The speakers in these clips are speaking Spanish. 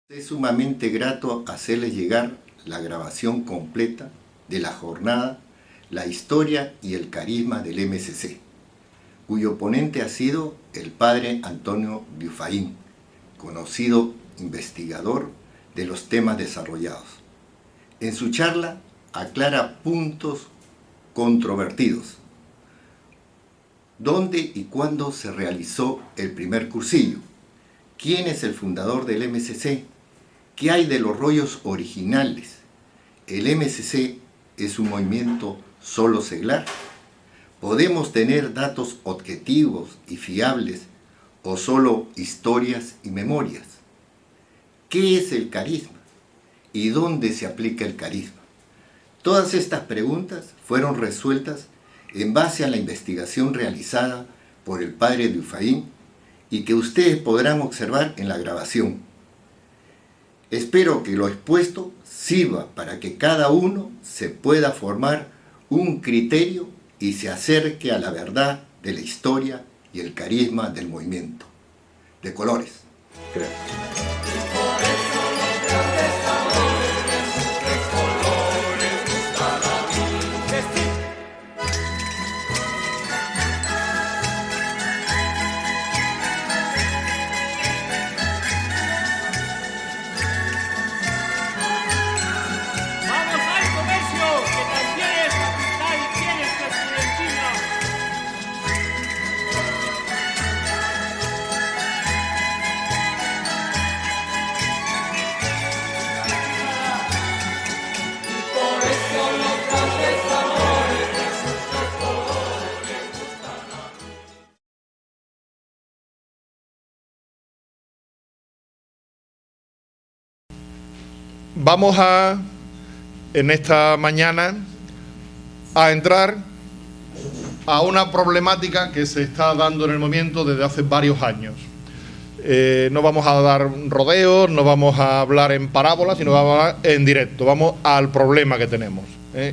Es sumamente grato hacerles llegar la grabación completa de la jornada, la historia y el carisma del MSC, cuyo ponente ha sido el padre Antonio Dufayín, conocido investigador de los temas desarrollados. En su charla aclara puntos controvertidos. ¿Dónde y cuándo se realizó el primer cursillo? ¿Quién es el fundador del MSC? ¿Qué hay de los rollos originales? ¿El MSC es un movimiento solo seglar? ¿Podemos tener datos objetivos y fiables o solo historias y memorias? ¿Qué es el carisma? ¿Y dónde se aplica el carisma? Todas estas preguntas fueron resueltas en base a la investigación realizada por el padre Dufayín y que ustedes podrán observar en la grabación. Espero que lo expuesto sirva para que cada uno se pueda formar un criterio y se acerque a la verdad de la historia y el carisma del movimiento. De colores. Gracias. Vamos en esta mañana, a entrar a una problemática que se está dando en el movimiento desde hace varios años. No vamos a dar rodeos, no vamos a hablar en parábolas, sino vamos a hablar en directo. Vamos al problema que tenemos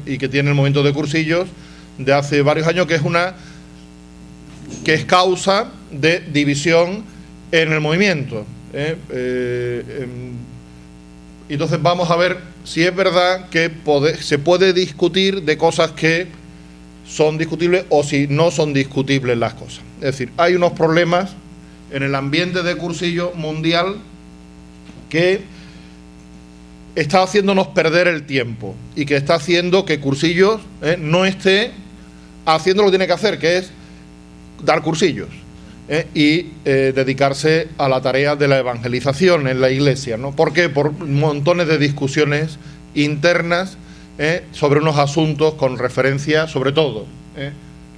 y que tiene el movimiento de cursillos de hace varios años, que es causa de división en el movimiento. Entonces vamos a ver si es verdad que se puede discutir de cosas que son discutibles o si no son discutibles las cosas. Es decir, hay unos problemas en el ambiente de cursillo mundial que está haciéndonos perder el tiempo y que está haciendo que cursillos no esté haciendo lo que tiene que hacer, que es dar cursillos. Y dedicarse a la tarea de la evangelización en la Iglesia, ¿no? ¿Por qué? Por montones de discusiones internas sobre unos asuntos con referencia, sobre todo,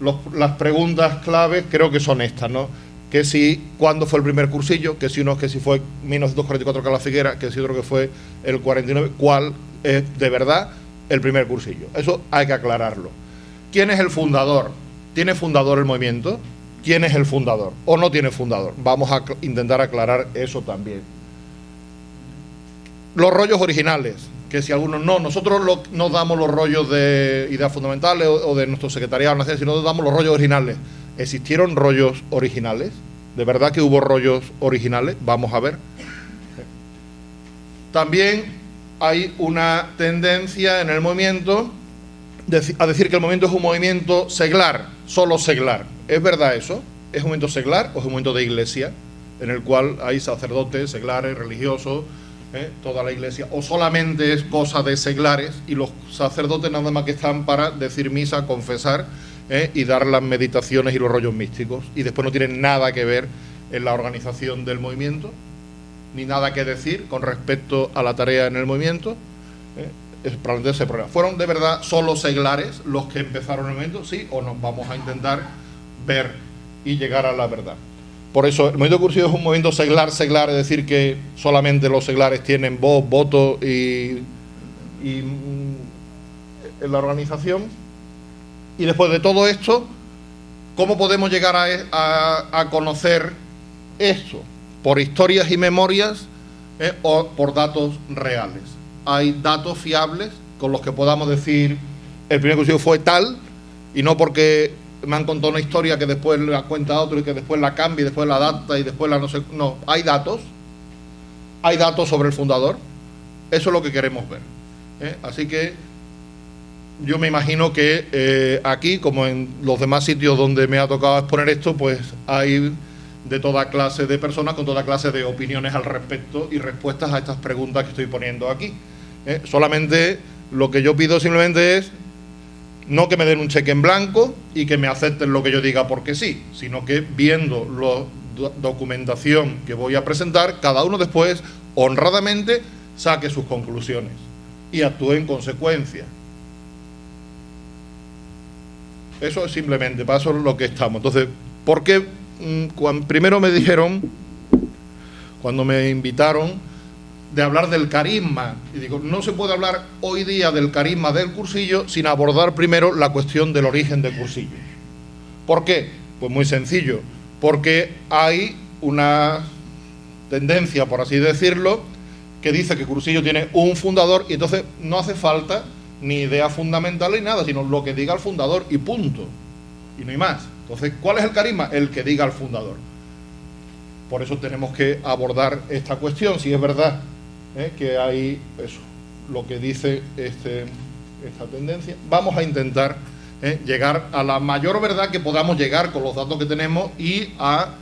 las preguntas claves creo que son estas, ¿no? Que si, ¿cuándo fue el primer cursillo? Que si fue 1944 Cala Figuera, que si otro que fue el 49, ¿cuál es de verdad el primer cursillo? Eso hay que aclararlo. ¿Quién es el fundador? ¿Tiene fundador el movimiento? ¿Quién es el fundador? ¿O no tiene fundador? Vamos a intentar aclarar eso también. Los rollos originales, que si algunos no, nosotros no damos los rollos de ideas fundamentales o de nuestro secretariado nacional, sino damos los rollos originales. ¿Existieron rollos originales? ¿De verdad que hubo rollos originales? Vamos a ver. También hay una tendencia en el movimiento a decir que el movimiento es un movimiento seglar, solo seglar. ¿Es verdad eso? ¿Es un movimiento seglar o es un movimiento de iglesia en el cual hay sacerdotes, seglares, religiosos, toda la iglesia? ¿O solamente es cosa de seglares y los sacerdotes nada más que están para decir misa, confesar y dar las meditaciones y los rollos místicos? Y después no tienen nada que ver en la organización del movimiento, ni nada que decir con respecto a la tarea en el movimiento. Es probablemente ese problema. ¿Fueron de verdad solo seglares los que empezaron el movimiento? ¿Sí o no? Vamos a intentar ver y llegar a la verdad. Por eso el movimiento de cursillo es un movimiento seglar, es decir, que solamente los seglares tienen voz, voto y en la organización. Y después de todo esto, ¿cómo podemos llegar a conocer esto? ¿Por historias y memorias o por datos reales? Hay datos fiables con los que podamos decir el primer cursillo fue tal, y no porque me han contado una historia que después la cuenta otro y que después la cambia y después la adapta y después la no sé. No, hay datos. ¿Hay datos sobre el fundador? Eso es lo que queremos ver. Así que yo me imagino que aquí, como en los demás sitios donde me ha tocado exponer esto, pues hay de toda clase de personas con toda clase de opiniones al respecto y respuestas a estas preguntas que estoy poniendo aquí. Solamente lo que yo pido simplemente es no que me den un cheque en blanco y que me acepten lo que yo diga porque sí, sino que viendo la documentación que voy a presentar, cada uno después honradamente saque sus conclusiones y actúe en consecuencia. Eso es simplemente, para eso es lo que estamos. Entonces, ¿por qué? Primero me dijeron, cuando me invitaron, de hablar del carisma, y digo, no se puede hablar hoy día del carisma del cursillo sin abordar primero la cuestión del origen de Cursillos. ¿Por qué? Pues muy sencillo, porque hay una tendencia, por así decirlo, que dice que Cursillo tiene un fundador y entonces no hace falta ni idea fundamental ni nada, sino lo que diga el fundador y punto, y no hay más. Entonces, ¿cuál es el carisma? El que diga el fundador. Por eso tenemos que abordar esta cuestión, si es verdad que hay eso, lo que dice esta tendencia. Vamos a intentar llegar a la mayor verdad que podamos llegar con los datos que tenemos y a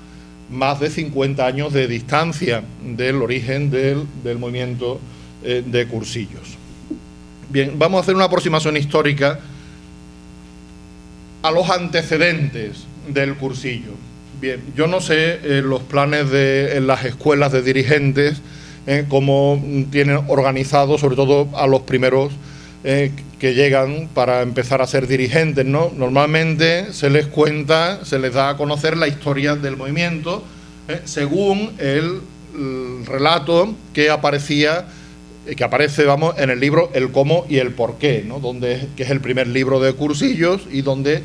más de 50 años de distancia del origen del movimiento de Cursillos. Bien, vamos a hacer una aproximación histórica a los antecedentes del cursillo. Bien, yo no sé los planes en las escuelas de dirigentes, cómo tienen organizado, sobre todo a los primeros que llegan para empezar a ser dirigentes, ¿no? Normalmente se les cuenta, se les da a conocer la historia del movimiento según el relato que aparece, vamos, en el libro El cómo y el por qué, ¿no? Que es el primer libro de Cursillos y donde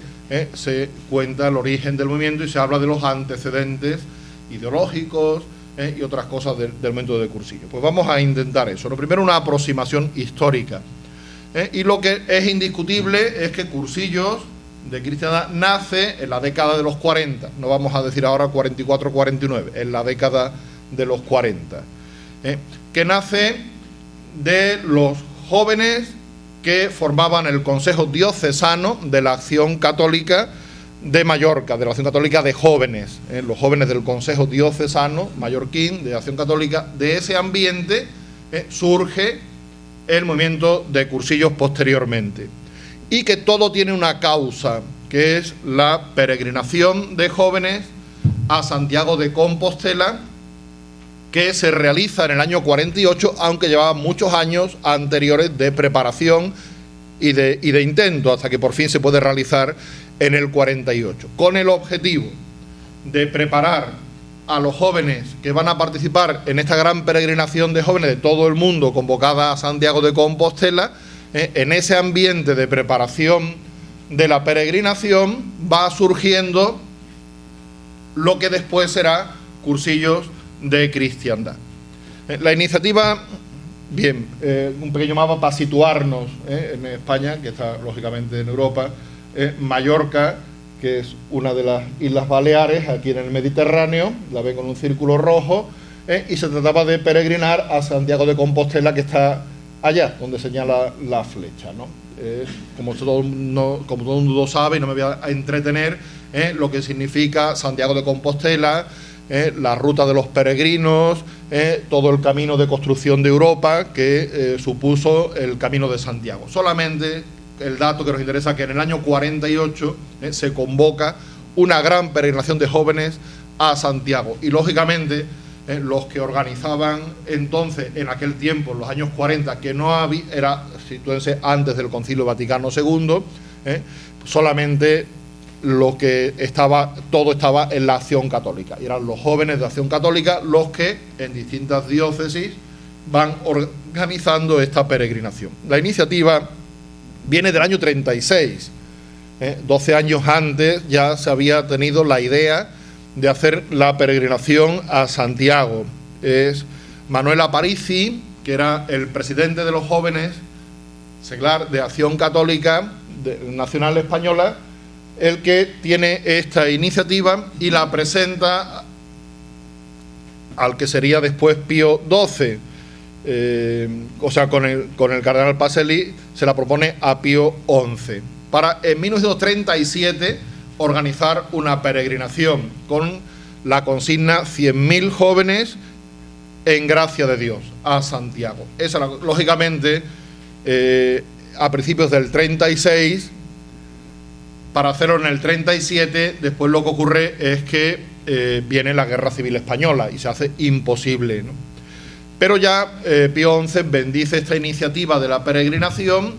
se cuenta el origen del movimiento y se habla de los antecedentes ideológicos y otras cosas del movimiento de Cursillos. Pues vamos a intentar eso. Lo primero, una aproximación histórica. Y lo que es indiscutible es que Cursillos de Cristiandad nace en la década de los 40. No vamos a decir ahora 44-49, en la década de los 40. Que nace de los jóvenes que formaban el Consejo Diocesano de la Acción Católica de Mallorca, de la Acción Católica de Jóvenes, los jóvenes del Consejo Diocesano mallorquín de Acción Católica. De ese ambiente surge el movimiento de Cursillos posteriormente, y que todo tiene una causa, que es la peregrinación de jóvenes a Santiago de Compostela, que se realiza en el año 48, aunque llevaba muchos años anteriores de preparación y de intento, hasta que por fin se puede realizar en el 48, con el objetivo de preparar a los jóvenes que van a participar en esta gran peregrinación de jóvenes de todo el mundo convocada a Santiago de Compostela. En ese ambiente de preparación de la peregrinación va surgiendo lo que después será Cursillos de Cristiandad. La iniciativa, bien, un pequeño mapa para situarnos en España, que está lógicamente en Europa. Mallorca, que es una de las Islas Baleares, aquí en el Mediterráneo, la ven con un círculo rojo, y se trataba de peregrinar a Santiago de Compostela, que está allá, donde señala la flecha, ¿no? Como todo el mundo sabe, y no me voy a entretener, lo que significa Santiago de Compostela, la ruta de los peregrinos, todo el camino de construcción de Europa que supuso el Camino de Santiago. Solamente el dato que nos interesa es que en el año 48 se convoca una gran peregrinación de jóvenes a Santiago, y lógicamente los que organizaban entonces, en aquel tiempo, en los años 40, que no había, situénse antes del Concilio Vaticano II, solamente lo que todo estaba en la Acción Católica, y eran los jóvenes de Acción Católica los que en distintas diócesis van organizando esta peregrinación. La iniciativa viene del año 36, 12 años antes ya se había tenido la idea de hacer la peregrinación a Santiago. Es Manuel Aparici, que era el presidente de los jóvenes seglar de Acción Católica Nacional Española, el que tiene esta iniciativa y la presenta al que sería después Pío XII, o sea, con el cardenal Pacelli, se la propone a Pío XI, para en 1937 organizar una peregrinación con la consigna 100.000 jóvenes en gracia de Dios a Santiago. Esa, lógicamente, a principios del 36, para hacerlo en el 37, después lo que ocurre es que viene la Guerra Civil Española y se hace imposible, ¿no? Pero ya Pío XI bendice esta iniciativa de la peregrinación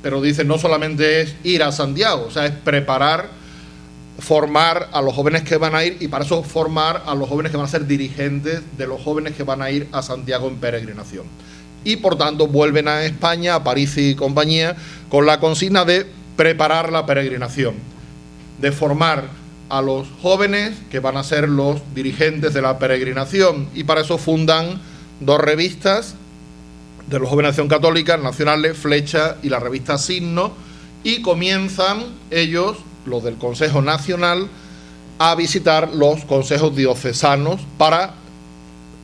pero dice, no solamente es ir a Santiago, o sea, es preparar, formar a los jóvenes que van a ir, y para eso formar a los jóvenes que van a ser dirigentes de los jóvenes que van a ir a Santiago en peregrinación. Y por tanto vuelven a España, a París y compañía, con la consigna de preparar la peregrinación, de formar a los jóvenes que van a ser los dirigentes de la peregrinación, y para eso fundan 2 revistas de los jóvenes de Acción Católica, nacionales, Flecha y la revista Signo, y comienzan ellos, los del Consejo Nacional, a visitar los consejos diocesanos para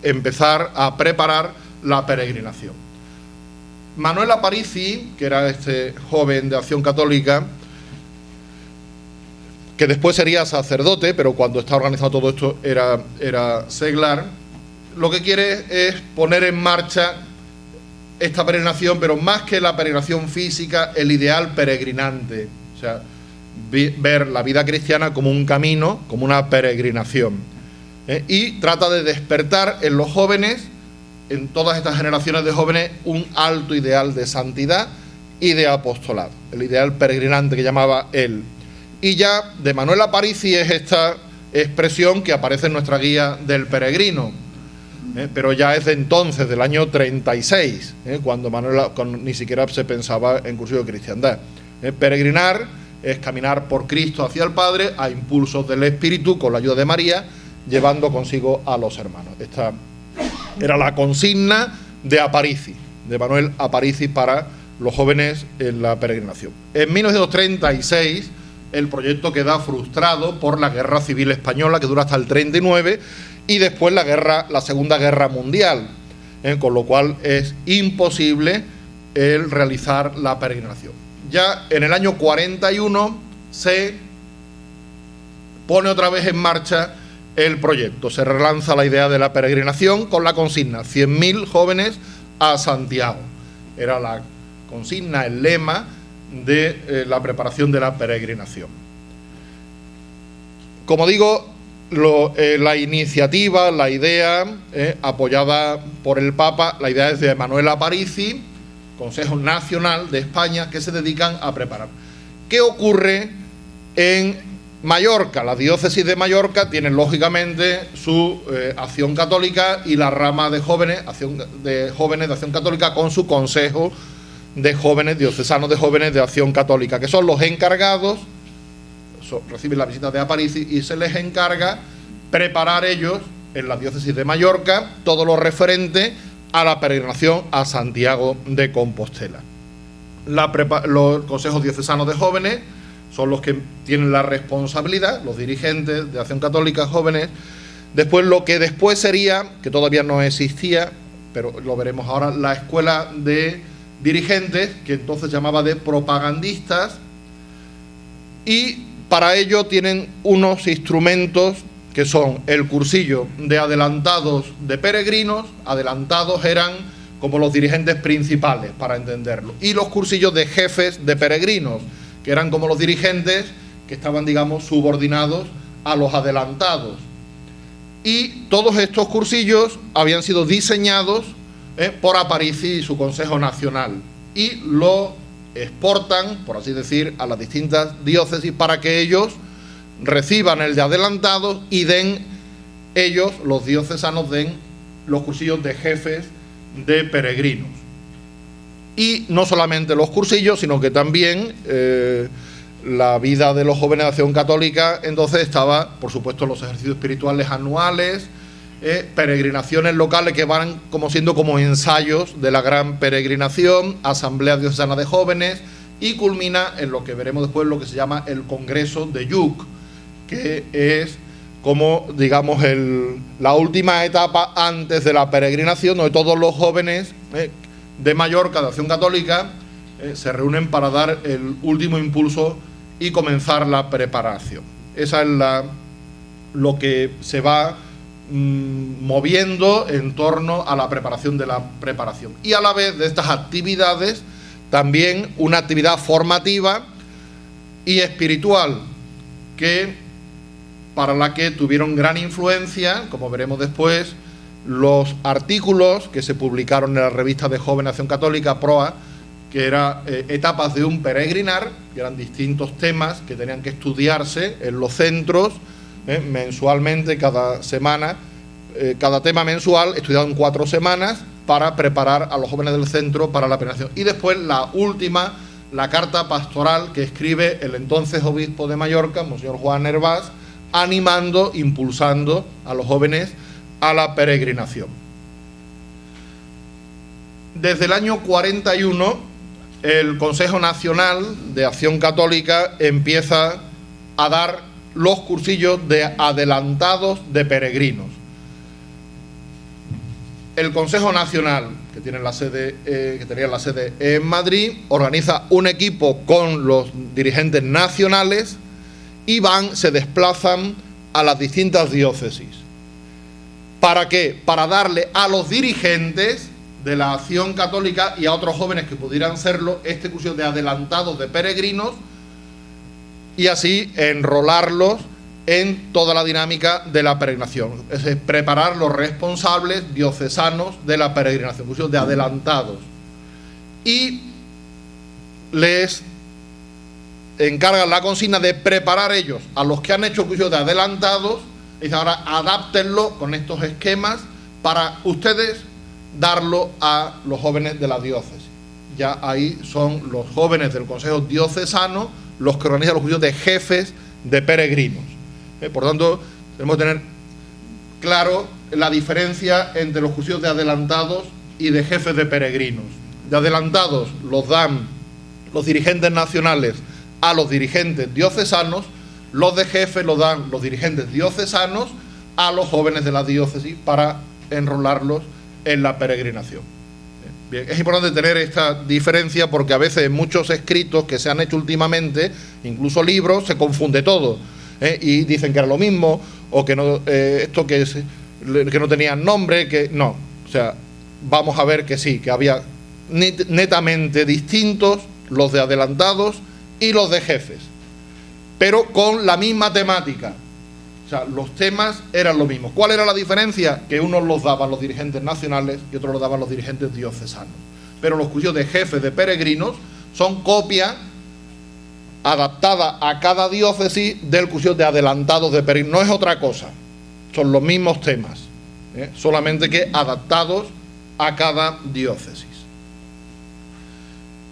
empezar a preparar la peregrinación. Manuel Aparici, que era este joven de Acción Católica, que después sería sacerdote, pero cuando está organizado todo esto era seglar, lo que quiere es poner en marcha esta peregrinación, pero más que la peregrinación física, el ideal peregrinante, o sea, ver la vida cristiana como un camino, como una peregrinación, y trata de despertar en los jóvenes, en todas estas generaciones de jóvenes, un alto ideal de santidad y de apostolado, el ideal peregrinante que llamaba él. Y ya de Manuel Aparici es esta expresión que aparece en nuestra guía del peregrino, pero ya es de entonces, del año 36, cuando ni siquiera se pensaba en cursillo de cristiandad. Peregrinar es caminar por Cristo hacia el Padre a impulsos del Espíritu, con la ayuda de María, llevando consigo a los hermanos. Esta era la consigna de Aparici, de Manuel Aparici, para los jóvenes en la peregrinación. En 1936 el proyecto queda frustrado por la Guerra Civil Española, que dura hasta el 39, y después la Segunda Guerra Mundial, con lo cual es imposible el realizar la peregrinación. Ya en el año 41 se pone otra vez en marcha el proyecto, se relanza la idea de la peregrinación con la consigna 100.000 jóvenes a Santiago. Era la consigna, el lema de la preparación de la peregrinación. Como digo, la iniciativa, la idea, apoyada por el Papa, la idea es de Manuel Aparici, Consejo Nacional de España, que se dedican a preparar. ¿Qué ocurre en Mallorca? La diócesis de Mallorca tiene lógicamente su Acción Católica y la rama de jóvenes de Acción Católica con su Consejo de Jóvenes, diocesanos de Jóvenes de Acción Católica, que son los encargados, reciben la visita de Aparici y se les encarga preparar ellos en la diócesis de Mallorca todo lo referente a la peregrinación a Santiago de Compostela. Los consejos diocesanos de jóvenes son los que tienen la responsabilidad, los dirigentes de Acción Católica Jóvenes. Después, lo que después sería, que todavía no existía, pero lo veremos ahora, la escuela de dirigentes, que entonces llamaba de propagandistas, y para ello tienen unos instrumentos que son el cursillo de adelantados de peregrinos. Adelantados eran como los dirigentes principales, para entenderlo, y los cursillos de jefes de peregrinos, que eran como los dirigentes que estaban, digamos, subordinados a los adelantados. Y todos estos cursillos habían sido diseñados por Aparici y su Consejo Nacional, y lo exportan, por así decir, a las distintas diócesis para que ellos reciban el de adelantados y ellos, los diocesanos, den los cursillos de jefes de peregrinos. Y no solamente los cursillos, sino que también la vida de los jóvenes de Acción Católica entonces estaba, por supuesto, los ejercicios espirituales anuales, peregrinaciones locales que van como siendo como ensayos de la gran peregrinación, asambleas diocesanas de jóvenes, y culmina en lo que veremos después, lo que se llama el Congreso de Lluc, que es como, digamos, la última etapa antes de la peregrinación, donde todos los jóvenes de Mallorca, de Acción Católica, se reúnen para dar el último impulso y comenzar la preparación. Esa es lo que se va moviendo en torno a la preparación de la preparación. Y a la vez de estas actividades, también una actividad formativa y espiritual, para la que tuvieron gran influencia, como veremos después, los artículos que se publicaron en la revista de Joven Acción Católica, PROA, que eran etapas de un peregrinar, que eran distintos temas que tenían que estudiarse en los centros mensualmente, cada semana, cada tema mensual estudiado en 4 semanas para preparar a los jóvenes del centro para la peregrinación. Y después la última, la carta pastoral que escribe el entonces obispo de Mallorca, Monseñor Juan Hervás, animando, impulsando a los jóvenes a la peregrinación. Desde el año 41, el Consejo Nacional de Acción Católica empieza a dar los cursillos de adelantados de peregrinos. El Consejo Nacional, que tenía la sede en Madrid, organiza un equipo con los dirigentes nacionales y se desplazan a las distintas diócesis. ¿Para qué? Para darle a los dirigentes de la Acción Católica y a otros jóvenes que pudieran serlo este curso de adelantados de peregrinos y así enrolarlos en toda la dinámica de la peregrinación. Es decir, preparar los responsables diocesanos de la peregrinación, cursos de adelantados. Y les encargan la consigna de preparar ellos a los que han hecho cursos de adelantados, y dicen ahora adáptenlo con estos esquemas para ustedes darlo a los jóvenes de la diócesis. Ya ahí son los jóvenes del Consejo Diocesano los que organizan los cursos de jefes de peregrinos. Por tanto, tenemos que tener claro la diferencia entre los cursos de adelantados y de jefes de peregrinos. De adelantados los dan los dirigentes nacionales a los dirigentes diocesanos, los de jefes los dan los dirigentes diocesanos a los jóvenes de la diócesis para enrolarlos en la peregrinación. Bien, es importante tener esta diferencia porque a veces en muchos escritos que se han hecho últimamente, incluso libros, se confunde todo, y dicen que era lo mismo o que no, esto que no tenían nombre, que no. O sea, vamos a ver que sí, que había netamente distintos los de adelantados y los de jefes, pero con la misma temática. O sea, los temas eran los mismos. ¿Cuál era la diferencia? Que unos los daban los dirigentes nacionales y otros los daban los dirigentes diocesanos. Pero los cursos de jefes de peregrinos son copia adaptada a cada diócesis del curso de adelantados de peregrinos. No es otra cosa, son los mismos temas, solamente que adaptados a cada diócesis.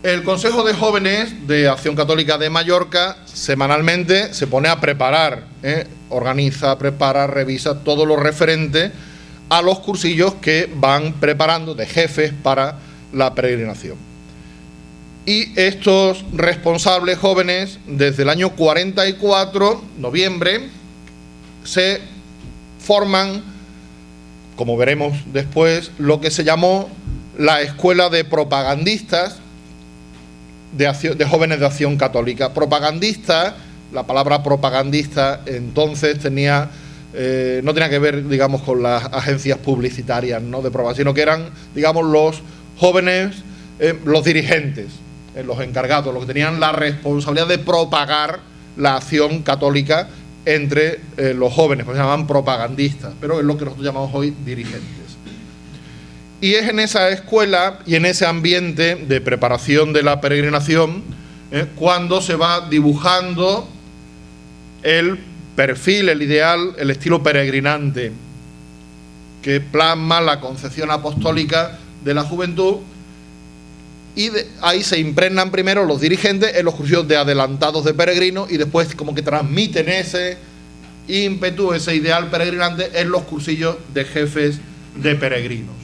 El Consejo de Jóvenes de Acción Católica de Mallorca semanalmente se pone a preparar, organiza, prepara, revisa todo lo referente a los cursillos que van preparando de jefes para la peregrinación. Y estos responsables jóvenes, desde el año 44, noviembre, se forman, como veremos después, lo que se llamó la Escuela de Propagandistas de Jóvenes de Acción Católica. Propagandista, la palabra propagandista entonces no tenía que ver, digamos, con las agencias publicitarias, ¿no?, de propaganda, sino que eran, digamos, los jóvenes, los dirigentes, los encargados, los que tenían la responsabilidad de propagar la acción católica entre los jóvenes, pues se llamaban propagandistas, pero es lo que nosotros llamamos hoy dirigentes. Y es en esa escuela y en ese ambiente de preparación de la peregrinación cuando se va dibujando el perfil, el ideal, el estilo peregrinante que plasma la concepción apostólica de la juventud, y ahí se impregnan primero los dirigentes en los cursos de adelantados de peregrinos y después como que transmiten ese ímpetu, ese ideal peregrinante en los cursillos de jefes de peregrinos.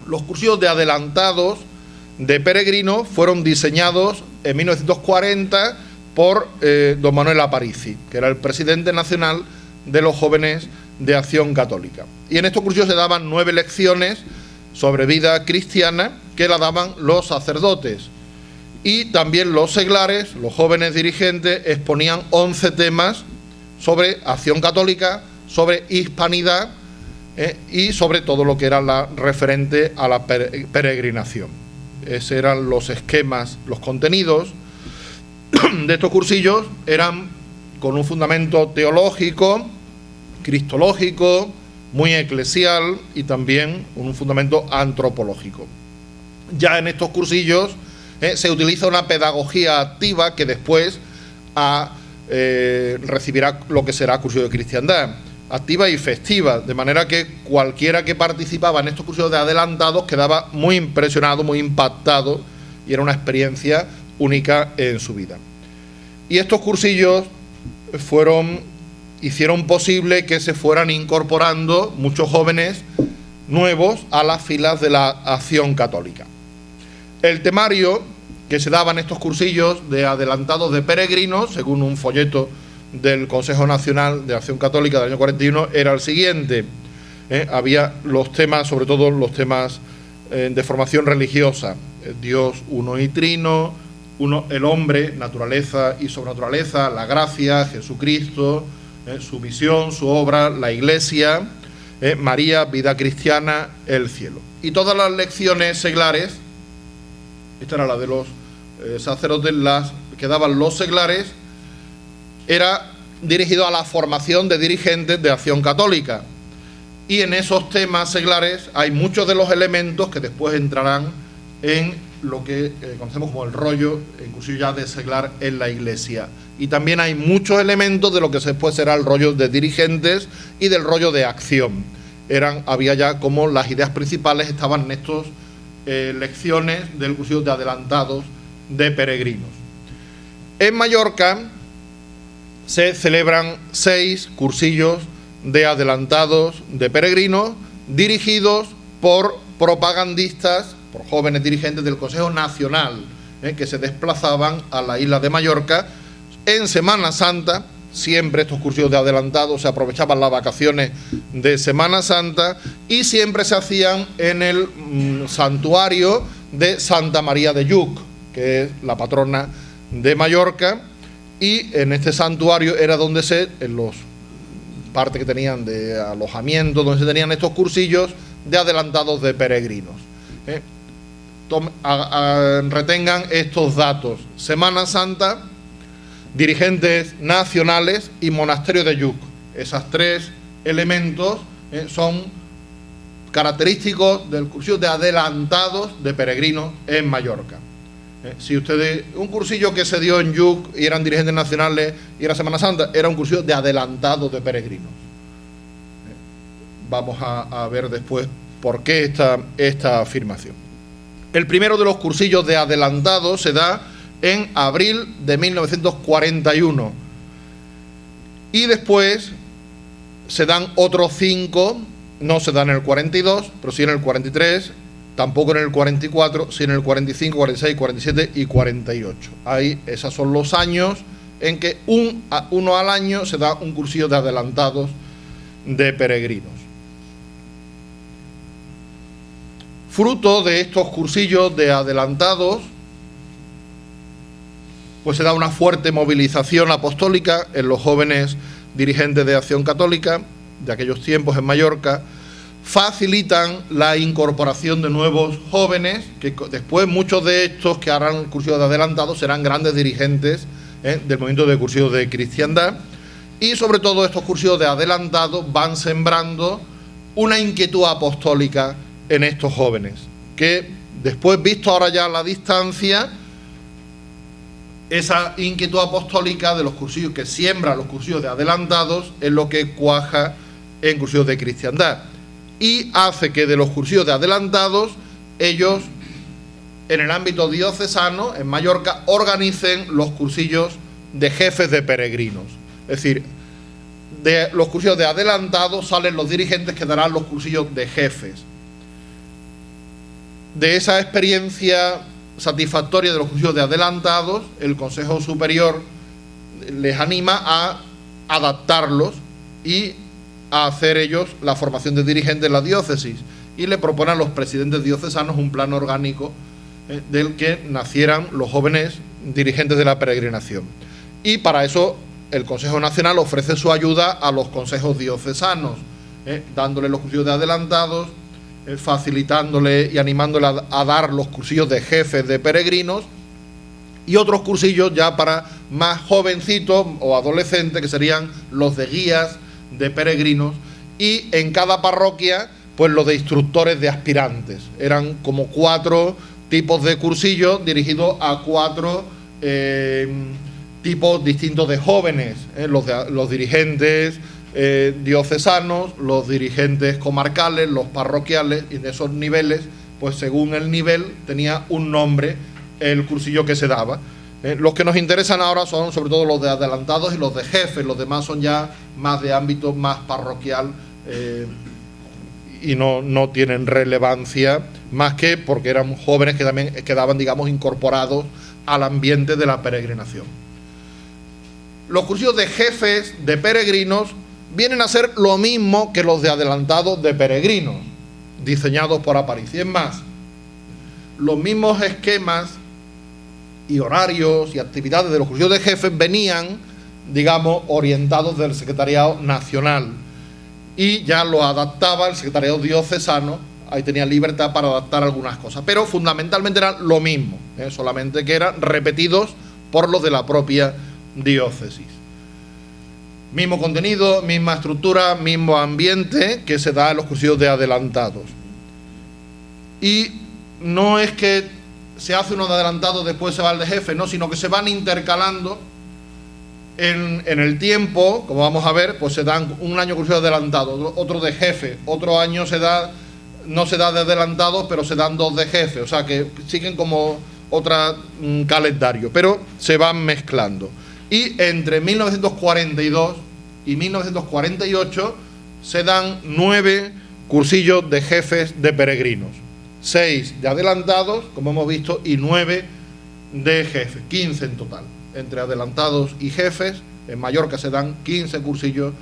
Los cursillos de adelantados de peregrinos fueron diseñados en 1940 por don Manuel Aparici, que era el presidente nacional de los jóvenes de Acción Católica. Y en estos cursillos se daban 9 lecciones sobre vida cristiana que la daban los sacerdotes. Y también los seglares, los jóvenes dirigentes, exponían 11 temas sobre Acción Católica, sobre hispanidad y sobre todo lo que era la referente a la peregrinación. Esos eran los esquemas, los contenidos de estos cursillos. Eran con un fundamento teológico, cristológico, muy eclesial y también un fundamento antropológico. Ya en estos cursillos se utiliza una pedagogía activa que después recibirá lo que será cursillo de cristiandad, activa y festiva, de manera que cualquiera que participaba en estos cursillos de adelantados quedaba muy impresionado, muy impactado, y era una experiencia única en su vida. Y estos cursillos hicieron posible que se fueran incorporando muchos jóvenes nuevos a las filas de la Acción Católica. El temario que se daba en estos cursillos de adelantados de peregrinos, según un folleto del Consejo Nacional de Acción Católica del año 41, era el siguiente. Había los temas, sobre todo los temas de formación religiosa: Dios uno y trino, el hombre, naturaleza y sobrenaturaleza, la gracia, Jesucristo, su misión, su obra, la Iglesia, María, vida cristiana, el cielo. Y todas las lecciones seglares, esta era la de los sacerdotes, las que daban los seglares, era dirigido a la formación de dirigentes de Acción Católica. Y en esos temas seglares hay muchos de los elementos que después entrarán en lo que conocemos como el rollo, inclusive ya de seglar en la Iglesia. Y también hay muchos elementos de lo que después será el rollo de dirigentes y del rollo de acción. Había ya como las ideas principales estaban en estas lecciones del cursillo de adelantados de peregrinos. En Mallorca se celebran 6 cursillos de adelantados de peregrinos dirigidos por propagandistas, por jóvenes dirigentes del Consejo Nacional, que se desplazaban a la isla de Mallorca en Semana Santa. Siempre estos cursillos de adelantados se aprovechaban las vacaciones de Semana Santa y siempre se hacían en el santuario de Santa María de Lluc, que es la patrona de Mallorca, y en este santuario era donde en los partes que tenían de alojamiento, donde se tenían estos cursillos de adelantados de peregrinos. Retengan estos datos: Semana Santa, dirigentes nacionales y monasterio de Lluc. Esos 3 elementos son característicos del cursillo de adelantados de peregrinos en Mallorca. Si ustedes, un cursillo que se dio en Lluc y eran dirigentes nacionales y era Semana Santa, era un cursillo de adelantados de peregrinos. Vamos a ver después por qué esta afirmación. El primero de los cursillos de adelantados se da en abril de 1941 y después se dan otros 5, no se dan en el 42, pero sí en el 43, tampoco en el 44, sí en el 45, 46, 47 y 48. Ahí, esos son los años en que uno al año se da un cursillo de adelantados de peregrinos. Fruto de estos cursillos de adelantados, pues se da una fuerte movilización apostólica en los jóvenes dirigentes de Acción Católica de aquellos tiempos en Mallorca. Facilitan la incorporación de nuevos jóvenes, que después muchos de estos que harán el cursillo de adelantados serán grandes dirigentes del movimiento de cursillos de cristiandad. Y sobre todo estos cursillos de adelantados van sembrando una inquietud apostólica en estos jóvenes, que después, visto ahora ya a la distancia, esa inquietud apostólica de los cursillos que siembra los cursillos de adelantados es lo que cuaja en cursillos de cristiandad y hace que de los cursillos de adelantados ellos, en el ámbito diocesano, en Mallorca, organicen los cursillos de jefes de peregrinos. Es decir, de los cursillos de adelantados salen los dirigentes que darán los cursillos de jefes. De esa experiencia satisfactoria de los cursillos de adelantados, el Consejo Superior les anima a adaptarlos y a hacer ellos la formación de dirigentes de la diócesis, y le proponen a los presidentes diocesanos un plan orgánico del que nacieran los jóvenes dirigentes de la peregrinación. Y para eso el Consejo Nacional ofrece su ayuda a los consejos diocesanos, dándole los cursillos de adelantados, facilitándole y animándole a dar los cursillos de jefes de peregrinos, y otros cursillos ya para más jovencitos o adolescentes, que serían los de guías de peregrinos, y en cada parroquia pues los de instructores de aspirantes. Eran como 4 tipos de cursillos dirigidos a 4 tipos distintos de jóvenes, los dirigentes diocesanos, los dirigentes comarcales, los parroquiales, y de esos niveles, pues según el nivel tenía un nombre el cursillo que se daba. Los que nos interesan ahora son sobre todo los de adelantados y los de jefes. Los demás son ya más de ámbito más parroquial, y no tienen relevancia, más que porque eran jóvenes que también quedaban, digamos, incorporados al ambiente de la peregrinación. Los cursillos de jefes de peregrinos vienen a ser lo mismo que los de adelantados de peregrinos, diseñados por Aparici. Es más, los mismos esquemas y horarios y actividades de los cursillos de jefes venían, digamos, orientados del Secretariado Nacional, y ya lo adaptaba el Secretariado Diocesano. Ahí tenía libertad para adaptar algunas cosas, pero fundamentalmente eran lo mismo, solamente que eran repetidos por los de la propia diócesis. Mismo contenido, misma estructura, mismo ambiente que se da en los cursillos de adelantados. Y no es que se hace uno de adelantado, después se va al de jefe, no, sino que se van intercalando en el tiempo. Como vamos a ver, pues se dan un año cursillo de adelantado, otro de jefe, otro año no se da de adelantado, pero se dan 2 de jefe, o sea que siguen como otro calendario, pero se van mezclando. Y entre 1942 y 1948 se dan 9 cursillos de jefes de peregrinos, 6 de adelantados, como hemos visto, y 9 de jefes, 15 en total. Entre adelantados y jefes, en Mallorca se dan 15 cursillos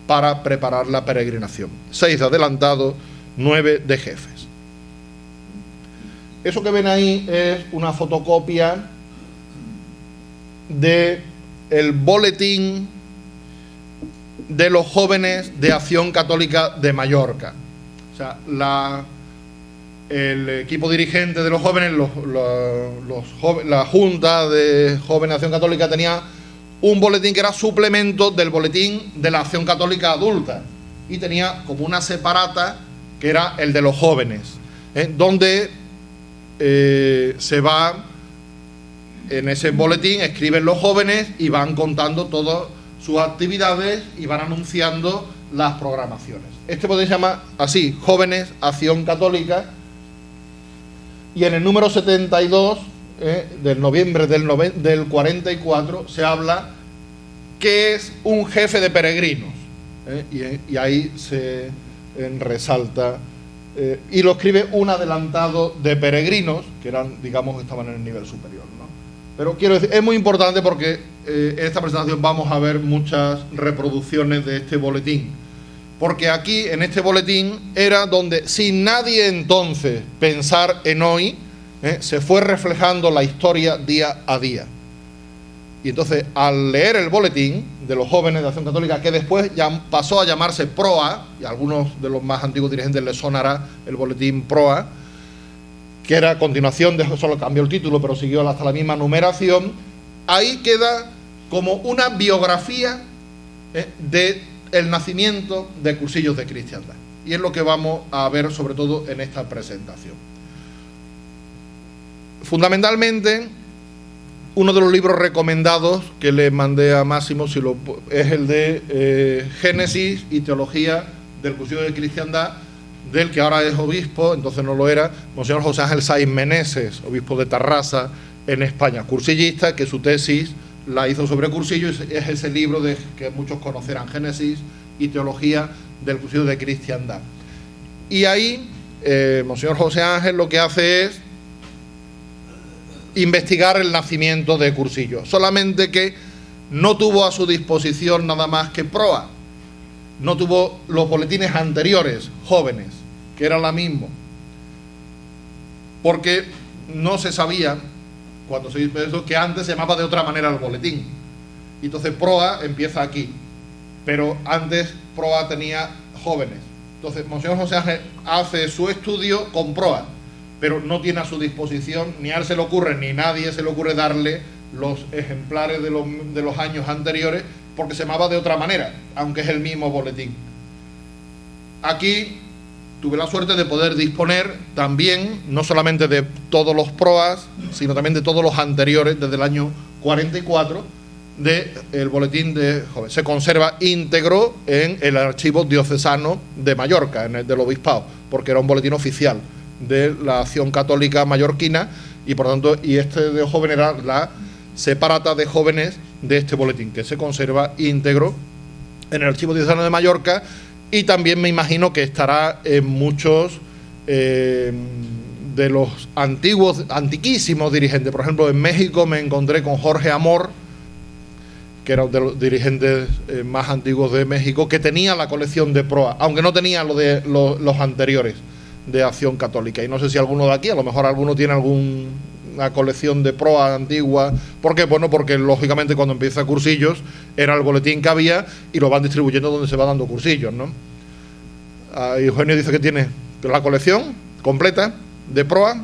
para preparar la peregrinación. 6 de adelantados, 9 de jefes. Eso que ven ahí es una fotocopia de el boletín de los jóvenes de Acción Católica de Mallorca. O sea, el equipo dirigente de los jóvenes, la Junta de Jóvenes de Acción Católica tenía un boletín que era suplemento del boletín de la Acción Católica Adulta, y tenía como una separata que era el de los jóvenes, donde se va, en ese boletín escriben los jóvenes y van contando todas sus actividades y van anunciando las programaciones. Este boletín se llama así, Jóvenes Acción Católica, y en el número 72 del noviembre del 44 se habla que es un jefe de peregrinos, y ahí se resalta, y lo escribe un adelantado de peregrinos, que eran, digamos, estaban en el nivel superior, ¿no? Pero quiero decir, es muy importante porque en esta presentación vamos a ver muchas reproducciones de este boletín, porque aquí, en este boletín, era donde, sin nadie entonces pensar en hoy, se fue reflejando la historia día a día. Y entonces, al leer el boletín de los jóvenes de Acción Católica, que después ya pasó a llamarse PROA, y a algunos de los más antiguos dirigentes les sonará el boletín PROA, que era a continuación, solo cambió el título, pero siguió hasta la misma numeración, ahí queda como una biografía del nacimiento de cursillos de cristiandad. Y es lo que vamos a ver sobre todo en esta presentación. Fundamentalmente, uno de los libros recomendados que le mandé a Máximo es el de Génesis y Teología del Cursillo de Cristiandad, del que ahora es obispo, entonces no lo era, Monseñor José Ángel Saiz Meneses, obispo de Tarrasa, en España, cursillista, que su tesis la hizo sobre cursillo, y es ese libro que muchos conocerán, Génesis y Teología del Cursillo de Cristiandad. Y ahí, Monseñor José Ángel lo que hace es investigar el nacimiento de cursillo, solamente que no tuvo a su disposición nada más que PROA, no tuvo los boletines anteriores, jóvenes, que eran la misma, porque no se sabía, cuando se hizo eso, que antes se llamaba de otra manera el boletín. Y entonces proa empieza aquí, pero antes proa tenía jóvenes. Entonces Monseñor José Ángel hace su estudio con proa, pero no tiene a su disposición, ni a él se le ocurre, ni a nadie se le ocurre darle los ejemplares de los años anteriores, porque se llamaba de otra manera, aunque es el mismo boletín. Aquí tuve la suerte de poder disponer también, no solamente de todos los proas, sino también de todos los anteriores, desde el año 44, del boletín de jóvenes. Se conserva íntegro en el archivo diocesano de Mallorca, en el del obispado, porque era un boletín oficial de la Acción Católica mallorquina, y por tanto, y este de jóvenes era la separata de jóvenes de este boletín, que se conserva íntegro en el archivo diocesano de Mallorca, y también me imagino que estará en muchos de los antiquísimos dirigentes. Por ejemplo, en México me encontré con Jorge Amor, que era uno de los dirigentes más antiguos de México, que tenía la colección de proa, aunque no tenía lo de los anteriores de Acción Católica. Y no sé si alguno de aquí, a lo mejor alguno tiene alguna colección de proa antigua. ¿Por qué? Bueno, porque lógicamente cuando empieza cursillos era el boletín que había y lo van distribuyendo donde se va dando cursillos, ¿no? Eugenio dice que tiene la colección completa de proa,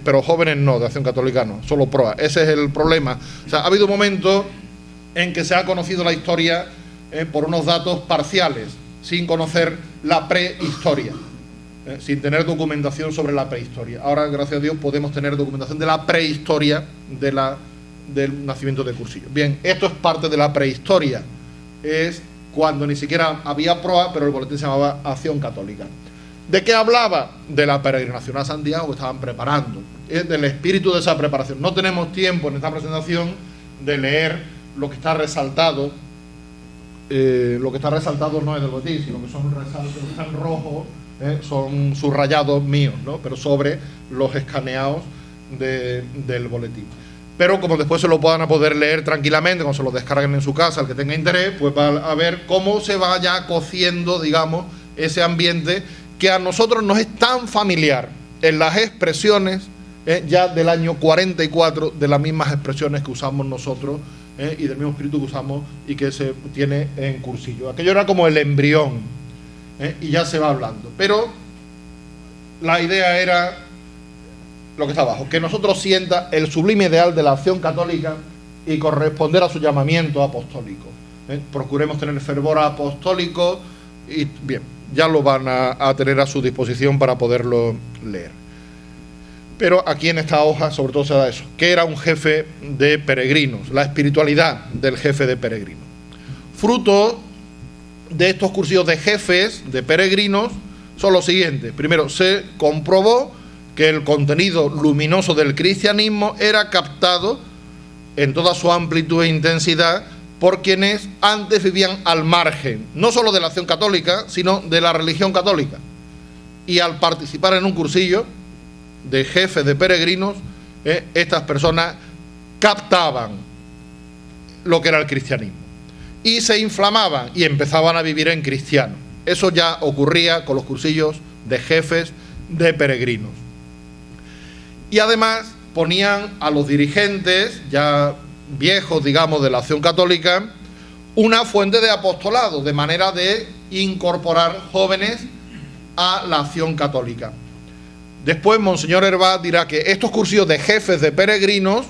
pero jóvenes no, de Acción Católica no, solo proa. Ese es el problema. O sea, ha habido momentos en que se ha conocido la historia por unos datos parciales, sin conocer la prehistoria, sin tener documentación sobre la prehistoria. Ahora, gracias a Dios, podemos tener documentación de la prehistoria del nacimiento de Cursillo. Bien, esto es parte de la prehistoria. Es cuando ni siquiera había proa, pero el boletín se llamaba Acción Católica. ¿De qué hablaba? De la peregrinación a Santiago que estaban preparando, del espíritu de esa preparación. No tenemos tiempo en esta presentación de leer lo que está resaltado. Lo que está resaltado no es del boletín, sino que son resaltos, están rojos, son subrayados míos, ¿no? Pero sobre los escaneados del boletín. Pero como después se lo van a poder leer tranquilamente, cuando se lo descarguen en su casa, el que tenga interés, pues va a ver cómo se va ya cociendo, digamos, ese ambiente que a nosotros nos es tan familiar en las expresiones ya del año 44, de las mismas expresiones que usamos nosotros y del mismo espíritu que usamos y que se tiene en Cursillo. Aquello era como el embrión y ya se va hablando. Pero la idea era lo que está abajo, que nosotros sienta el sublime ideal de la Acción Católica y corresponder a su llamamiento apostólico. Procuremos tener fervor apostólico y bien, ya lo van a tener a su disposición para poderlo leer. Pero aquí en esta hoja sobre todo se da eso, que era un jefe de peregrinos, la espiritualidad del jefe de peregrinos. Fruto de estos cursillos de jefes de peregrinos son los siguientes. Primero, se comprobó que el contenido luminoso del cristianismo era captado en toda su amplitud e intensidad por quienes antes vivían al margen, no solo de la Acción Católica, sino de la religión católica. Y al participar en un cursillo de jefes de peregrinos, estas personas captaban lo que era el cristianismo y se inflamaban y empezaban a vivir en cristiano. Eso ya ocurría con los cursillos de jefes de peregrinos. Y además ponían a los dirigentes ya viejos, digamos, de la Acción Católica una fuente de apostolado, de manera de incorporar jóvenes a la Acción Católica. Después Monseñor Herbat dirá que estos cursillos de jefes de peregrinos,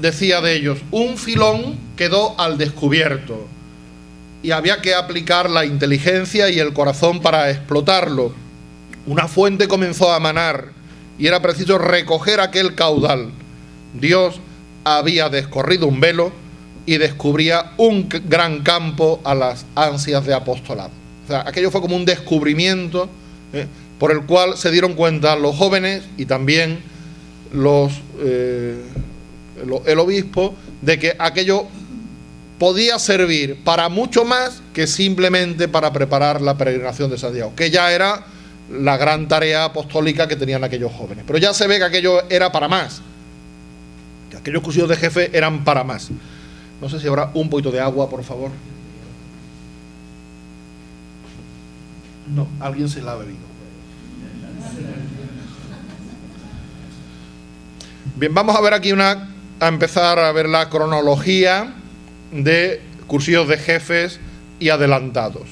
decía de ellos, un filón quedó al descubierto y había que aplicar la inteligencia y el corazón para explotarlo. Una fuente comenzó a manar y era preciso recoger aquel caudal. Dios había descorrido un velo y descubría un gran campo a las ansias de apostolado. O sea, aquello fue como un descubrimiento por el cual se dieron cuenta los jóvenes y también el obispo de que aquello podía servir para mucho más que simplemente para preparar la peregrinación de Santiago, que ya era la gran tarea apostólica que tenían aquellos jóvenes. Pero ya se ve que aquello era para más, que aquellos cursillos de jefe eran para más. No sé si habrá un poquito de agua, por favor. No, alguien se la ha bebido. Bien, vamos a ver aquí a empezar a ver la cronología de cursillos de jefes y adelantados.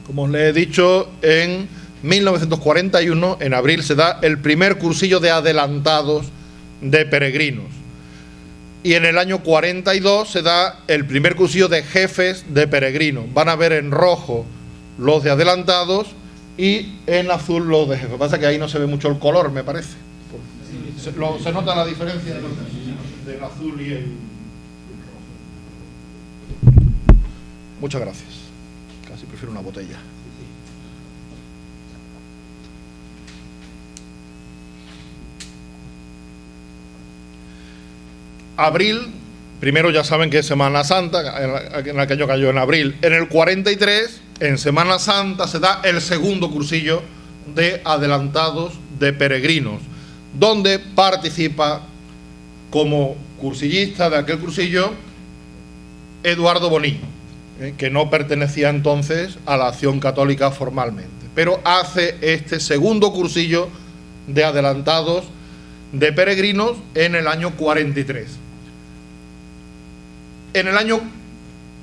Como os le he dicho, en 1941, en abril, se da el primer cursillo de adelantados de peregrinos. Y en el año 42 se da el primer cursillo de jefes de peregrinos. Van a ver en rojo los de adelantados y en azul los de jefes. Lo que pasa es que ahí no se ve mucho el color, me parece. Se nota la diferencia del azul y el rojo. Muchas gracias. Casi prefiero una botella. Abril, primero ya saben que es Semana Santa, en aquello cayó en abril. En el 43, en Semana Santa, se da el segundo cursillo de adelantados de peregrinos, donde participa como cursillista de aquel cursillo Eduardo Bonín, que no pertenecía entonces a la Acción Católica formalmente, pero hace este segundo cursillo de adelantados de peregrinos en el año 43. En el año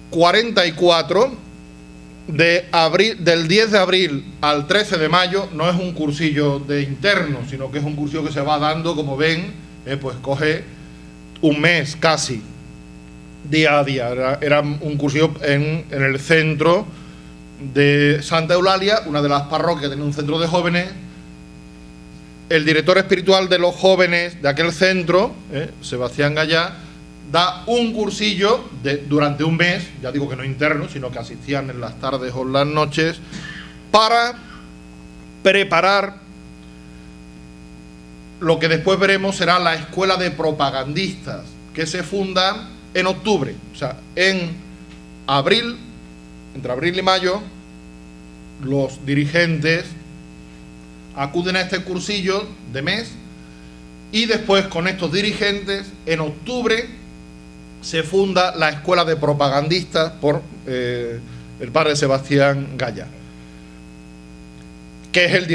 44, del 10 de abril al 13 de mayo, no es un cursillo de interno, sino que es un cursillo que se va dando, como ven, pues coge un mes casi, día a día. Era un cursillo en el centro de Santa Eulalia, una de las parroquias que tenía un centro de jóvenes. El director espiritual de los jóvenes de aquel centro, Sebastián Gallá, da un cursillo durante un mes, ya digo que no interno, sino que asistían en las tardes o en las noches, para preparar lo que después veremos será la escuela de propagandistas, que se funda en octubre. O sea, en abril, entre abril y mayo, los dirigentes acuden a este cursillo de mes, y después con estos dirigentes, en octubre, se funda la escuela de propagandistas por el padre Sebastián Gallá, que es el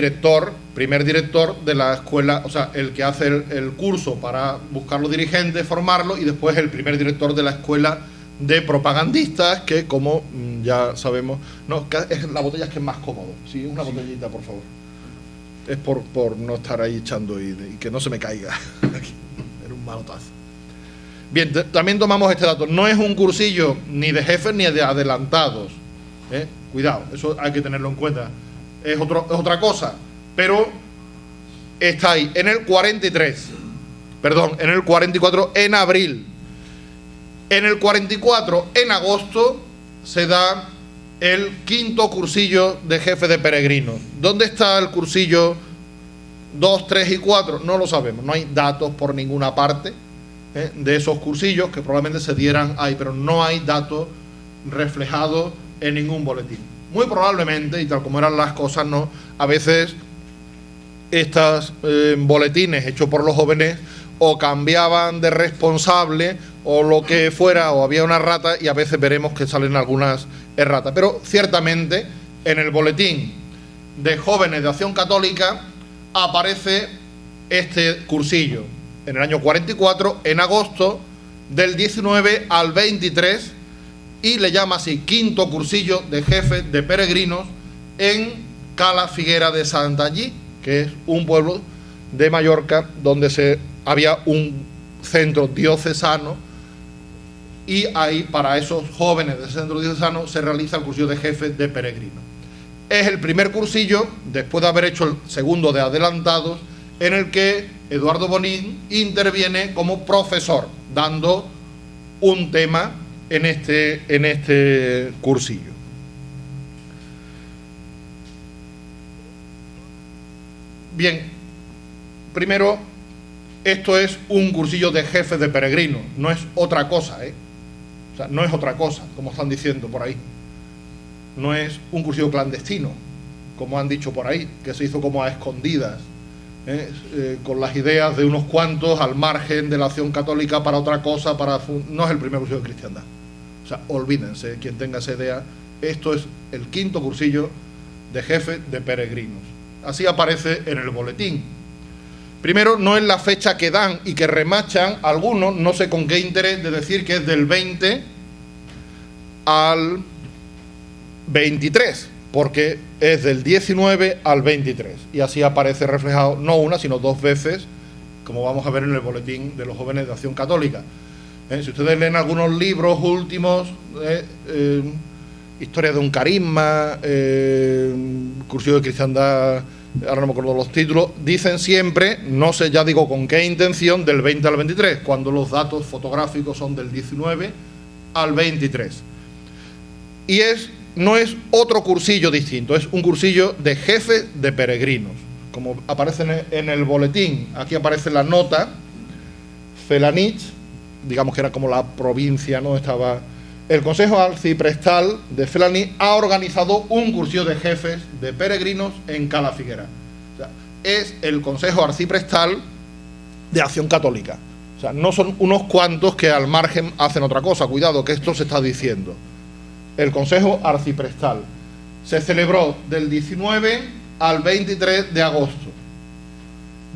primer director de la escuela, o sea, el que hace el curso para buscar los dirigentes, formarlos, y después el primer director de la escuela de propagandistas, que como ya sabemos, no, la botella es que es más cómodo. Sí, una botellita, por favor. Es por no estar ahí echando y que no se me caiga aquí. Era un manotazo. Bien, también tomamos este dato. No es un cursillo ni de jefes ni de adelantados. Cuidado, eso hay que tenerlo en cuenta. Es otra cosa. Pero está ahí. En el 44, en abril. En el 44, en agosto, se da el quinto cursillo de jefe de peregrinos. ¿Dónde está el cursillo 2, 3 y 4? No lo sabemos. No hay datos por ninguna parte de esos cursillos, que probablemente se dieran ahí, pero no hay datos reflejados en ningún boletín. Muy probablemente, y tal como eran las cosas, no, a veces estos boletines hechos por los jóvenes o cambiaban de responsable o lo que fuera, o había una errata, y a veces veremos que salen algunas erratas. Pero ciertamente en el boletín de jóvenes de Acción Católica aparece este cursillo en el año 44, en agosto, del 19 al 23, y le llama así: quinto cursillo de jefes de peregrinos en Cala Figuera de Santallí, que es un pueblo de Mallorca donde había un centro diocesano, y ahí para esos jóvenes del centro diocesano se realiza el cursillo de jefes de peregrinos. Es el primer cursillo, después de haber hecho el segundo de adelantados, en el que Eduardo Bonín interviene como profesor, dando un tema en este cursillo. Bien, primero, esto es un cursillo de jefes de peregrinos, no es otra cosa, O sea, no es otra cosa, como están diciendo por ahí. No es un cursillo clandestino, como han dicho por ahí, que se hizo como a escondidas, con las ideas de unos cuantos al margen de la Acción Católica para otra cosa, no es el primer cursillo de cristiandad. O sea, olvídense, quien tenga esa idea, esto es el quinto cursillo de jefes de peregrinos. Así aparece en el boletín. Primero, no es la fecha que dan y que remachan algunos, no sé con qué interés, de decir que es del 20 al 23, porque es del 19 al 23. Y así aparece reflejado no una, sino dos veces, como vamos a ver en el boletín de los jóvenes de Acción Católica. Si ustedes leen algunos libros últimos, Historia de un carisma, Cursillo de Cristiandad, ahora no me acuerdo los títulos, dicen siempre, no sé, ya digo con qué intención, del 20 al 23, cuando los datos fotográficos son del 19 al 23. Y no es otro cursillo distinto, es un cursillo de jefes de peregrinos. Como aparece en el boletín, aquí aparece la nota, Felanitx, digamos que era como la provincia, ¿no? Estaba... El Consejo Arciprestal de Felanitx ha organizado un cursillo de jefes de peregrinos en Cala Figuera. O sea, es el Consejo Arciprestal de Acción Católica. O sea, no son unos cuantos que al margen hacen otra cosa. Cuidado, que esto se está diciendo. El Consejo Arciprestal se celebró del 19 al 23 de agosto.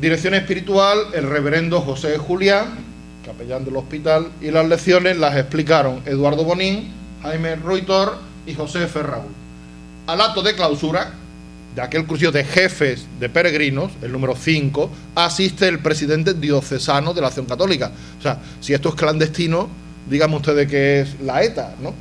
Dirección espiritual, el reverendo José Julián, capellán del hospital, y las lecciones las explicaron Eduardo Bonín, Jaime Ruitor y José Ferraúl. Al acto de clausura de aquel cursillo de jefes de peregrinos, el número 5, asiste el presidente diocesano de la Acción Católica. O sea, si esto es clandestino, díganme ustedes que es la ETA, ¿no?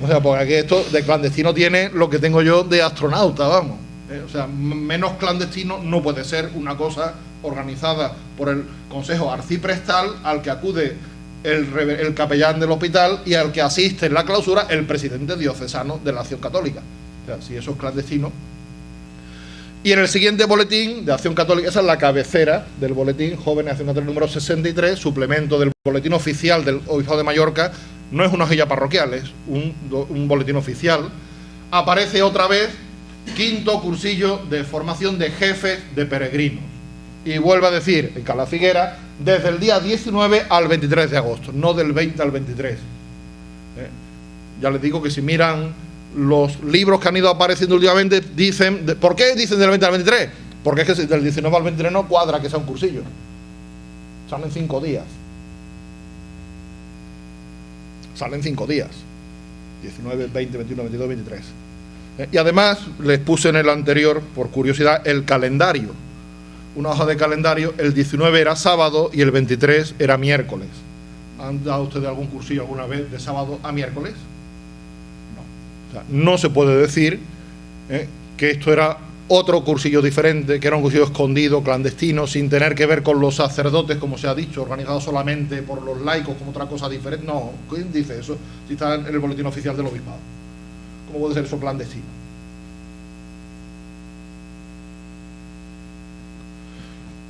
O sea, porque aquí esto de clandestino tiene lo que tengo yo de astronauta, vamos. O sea, menos clandestino no puede ser una cosa organizada por el Consejo Arciprestal al que acude el capellán del hospital y al que asiste en la clausura el presidente diocesano de la Acción Católica. O sea, si eso es clandestino. Y en el siguiente boletín de Acción Católica, esa es la cabecera del boletín Jóvenes Acción Católica número 63, suplemento del boletín oficial del Obispado de Mallorca. No es una hojilla parroquial, es un boletín oficial. Aparece otra vez quinto cursillo de formación de jefes de peregrinos. Y vuelve a decir, en Cala Figuera, desde el día 19 al 23 de agosto, no del 20 al 23. Ya les digo que si miran los libros que han ido apareciendo últimamente, dicen... ¿Por qué dicen del 20 al 23? Porque es que del 19 al 23 no cuadra que sea un cursillo. Salen 5 días. Salen 5 días. 19, 20, 21, 22, 23. Y además les puse en el anterior, por curiosidad, el calendario. Una hoja de calendario, el 19 era sábado y el 23 era miércoles. ¿Han dado ustedes algún cursillo alguna vez de sábado a miércoles? No. O sea, no se puede decir que esto era otro cursillo diferente, que era un cursillo escondido, clandestino, sin tener que ver con los sacerdotes, como se ha dicho, organizado solamente por los laicos como otra cosa diferente. No, ¿quién dice eso? Si está en el boletín oficial del obispado. ¿Cómo puede ser eso clandestino?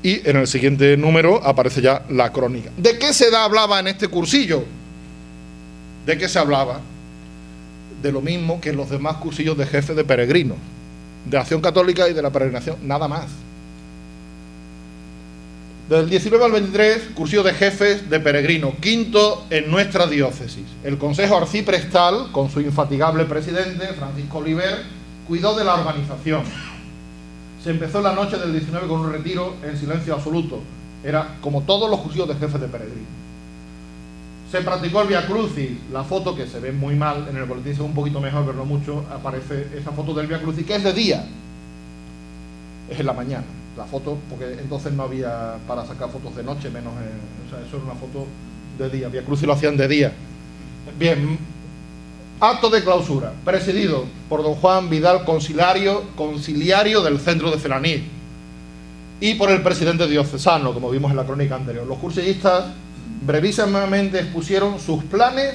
Y en el siguiente número aparece ya la crónica. ¿De qué se hablaba en este cursillo? ¿De qué se hablaba? De lo mismo que en los demás cursillos de jefes de peregrinos, de Acción Católica y de la peregrinación, nada más. Del 19 al 23, cursillo de jefes de peregrinos, quinto en nuestra diócesis. El Consejo Arciprestal, con su infatigable presidente, Francisco Oliver, cuidó de la organización. Se empezó la noche del 19 con un retiro en silencio absoluto. Era como todos los cursillos de jefes de peregrinos. Se practicó el Via Crucis, la foto que se ve muy mal, en el boletín se ve un poquito mejor, pero no mucho, aparece esa foto del Via Crucis, que es de día. Es en la mañana. La foto, porque entonces no había para sacar fotos de noche, menos, o sea, eso era una foto de día. Via Crucis lo hacían de día. Bien, acto de clausura, presidido por don Juan Vidal, conciliario del centro de Felanitx, y por el presidente diocesano, como vimos en la crónica anterior. Los cursillistas brevísimamente expusieron sus planes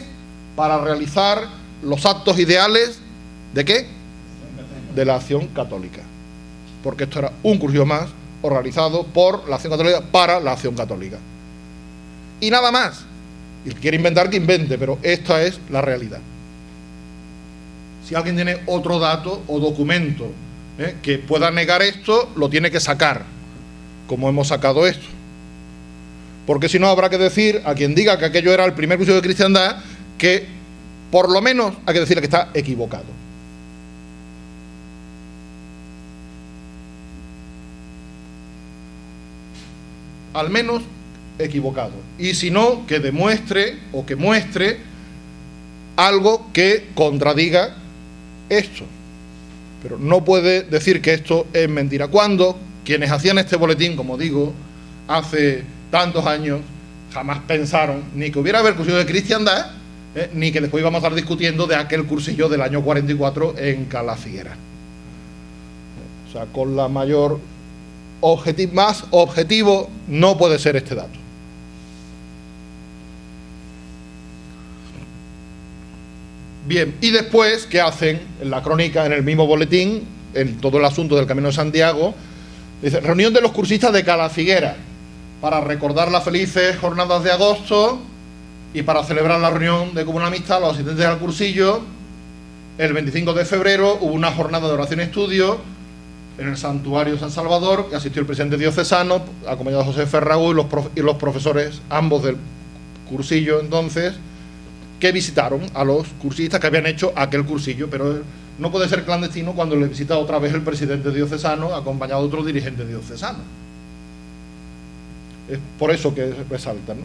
para realizar los actos ideales ¿de qué? De la Acción Católica. Porque esto era un cursillo más organizado por la Acción Católica para la Acción Católica. Y nada más. Y el que quiere inventar, que invente, pero esta es la realidad. Si alguien tiene otro dato o documento que pueda negar esto, lo tiene que sacar, como hemos sacado esto. Porque si no, habrá que decir a quien diga que aquello era el primer cursillo de cristiandad, que por lo menos hay que decirle que está equivocado. al menos equivocado. Y si no, que demuestre o que muestre algo que contradiga esto. Pero no puede decir que esto es mentira. Cuando quienes hacían este boletín, como digo, hace tantos años, jamás pensaron ni que hubiera haber cursillo de cristiandad, ni que después íbamos a estar discutiendo de aquel cursillo del año 44 en Calafiguera. O sea, con la mayor más objetivo no puede ser este dato. Bien, y después, ¿qué hacen? En la crónica, en el mismo boletín, en todo el asunto del Camino de Santiago, dice: reunión de los cursistas de Calafiguera para recordar las felices jornadas de agosto y para celebrar la reunión de común amistad, los asistentes al cursillo. El 25 de febrero hubo una jornada de oración y estudio en el Santuario San Salvador, que asistió el presidente diocesano, acompañado de José Ferragú y los profesores, ambos del cursillo entonces, que visitaron a los cursistas que habían hecho aquel cursillo, pero no puede ser clandestino cuando le visita otra vez el presidente diocesano, acompañado de otro dirigente diocesano. Es por eso que resalta, ¿no?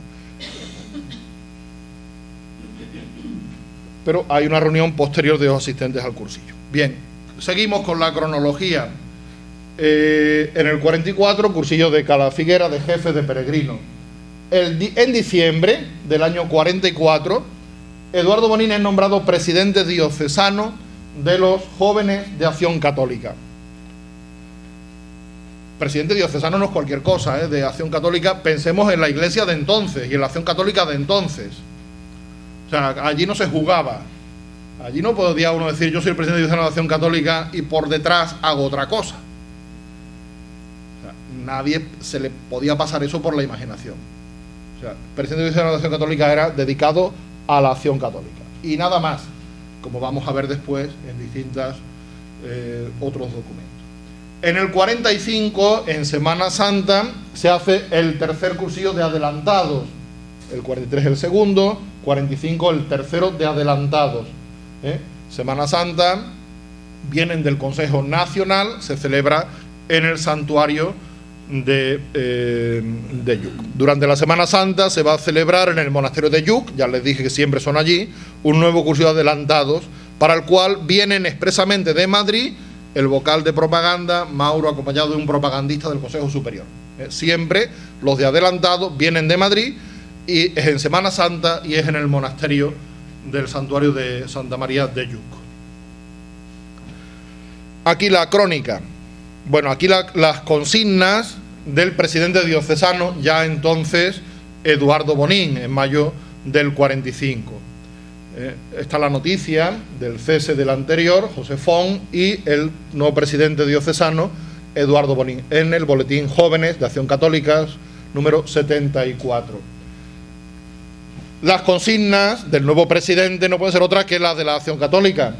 Pero hay una reunión posterior de los asistentes al cursillo. Bien, seguimos con la cronología. En el 44, cursillo de Calafiguera de jefes de peregrinos. En diciembre del año 44, Eduardo Bonín es nombrado presidente diocesano de los jóvenes de Acción Católica. Presidente diocesano no es cualquier cosa, de Acción Católica. Pensemos en la iglesia de entonces y en la Acción Católica de entonces. O sea, allí no se jugaba. Allí no podía uno decir: yo soy el presidente diocesano de Acción Católica y por detrás hago otra cosa. O sea, nadie se le podía pasar eso por la imaginación. O sea, el presidente diocesano de Acción Católica era dedicado a la acción católica y nada más, como vamos a ver después en distintos otros documentos. En el 45, en Semana Santa, se hace el tercer cursillo de adelantados. El 43 el segundo, 45 el tercero de adelantados. Semana Santa, vienen del Consejo Nacional, se celebra en el santuario de Lluc. Durante la Semana Santa se va a celebrar en el monasterio de Lluc, ya les dije que siempre son allí, un nuevo cursillo de adelantados, para el cual vienen expresamente de Madrid el vocal de propaganda, Mauro, acompañado de un propagandista del Consejo Superior. Siempre los de adelantados vienen de Madrid, y es en Semana Santa y es en el monasterio del santuario de Santa María de Lluc. Aquí la crónica. Bueno, aquí las consignas del presidente diocesano, ya entonces Eduardo Bonín, en mayo del 45. Está la noticia del cese del anterior, José Font, y el nuevo presidente diocesano, Eduardo Bonín, en el boletín Jóvenes de Acción Católica, número 74. Las consignas del nuevo presidente no pueden ser otras que las de la Acción Católica.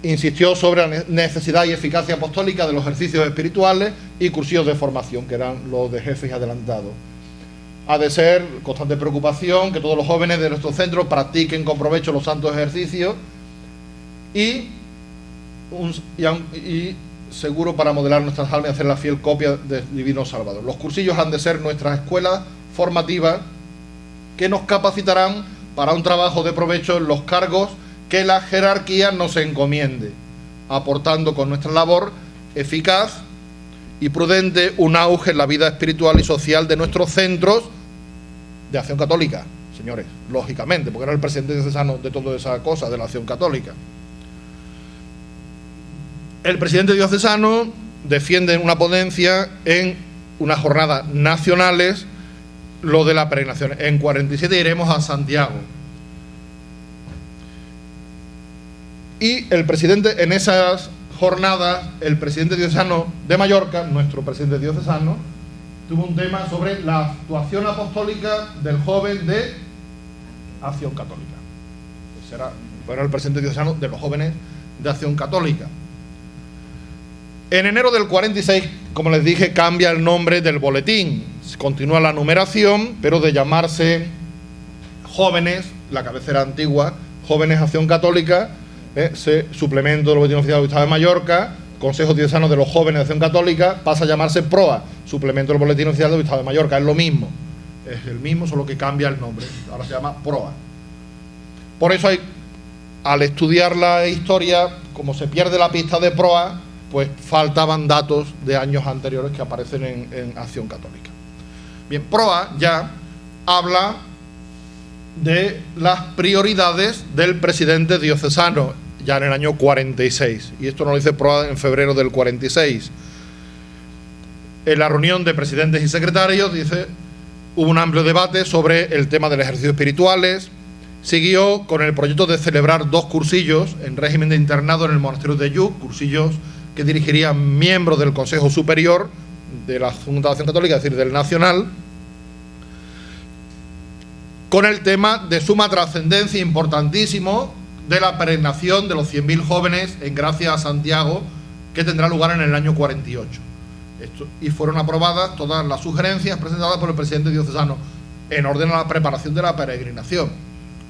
Insistió sobre la necesidad y eficacia apostólica de los ejercicios espirituales y cursillos de formación, que eran los de jefes adelantados. Ha de ser constante preocupación que todos los jóvenes de nuestros centros practiquen con provecho los santos ejercicios y seguro para modelar nuestras almas y hacer la fiel copia del Divino Salvador. Los cursillos han de ser nuestras escuelas formativas que nos capacitarán para un trabajo de provecho en los cargos que la jerarquía nos encomiende, aportando con nuestra labor eficaz y prudente un auge en la vida espiritual y social de nuestros centros de Acción Católica, señores, lógicamente, porque era el presidente diocesano de toda esa cosa, de la Acción Católica. El presidente diocesano defiende en una ponencia en unas jornadas nacionales lo de la peregrinación. En 47 iremos a Santiago. Y el presidente, en esas jornadas, el presidente diocesano de Mallorca, nuestro presidente diocesano, tuvo un tema sobre la actuación apostólica del joven de Acción Católica. Era el presidente diocesano de los jóvenes de Acción Católica. En enero del 46, como les dije, cambia el nombre del boletín. Continúa la numeración, pero de llamarse Jóvenes, la cabecera antigua, Jóvenes Acción Católica, se suplemento del boletín oficial del Estado de Mallorca, Consejo Diocesano de los Jóvenes de Acción Católica, pasa a llamarse PROA, Suplemento del Boletín Oficial del Obispado de Mallorca. Es lo mismo, es el mismo, solo que cambia el nombre, ahora se llama PROA. Por eso al estudiar la historia, como se pierde la pista de PROA, pues faltaban datos de años anteriores que aparecen en Acción Católica. Bien, PROA ya habla de las prioridades del presidente diocesano, ya en el año 46, y esto nos lo dice PROA en febrero del 46. En la reunión de presidentes y secretarios, dice, hubo un amplio debate sobre el tema de los ejercicios espirituales. Siguió con el proyecto de celebrar 2 cursillos en régimen de internado en el monasterio de Lluc, cursillos que dirigirían miembros del Consejo Superior de la Junta de Acción Católica, es decir, del Nacional, con el tema de suma trascendencia importantísimo de la peregrinación de los 100.000 jóvenes en gracia a Santiago, que tendrá lugar en el año 48. Y fueron aprobadas todas las sugerencias presentadas por el presidente diocesano en orden a la preparación de la peregrinación,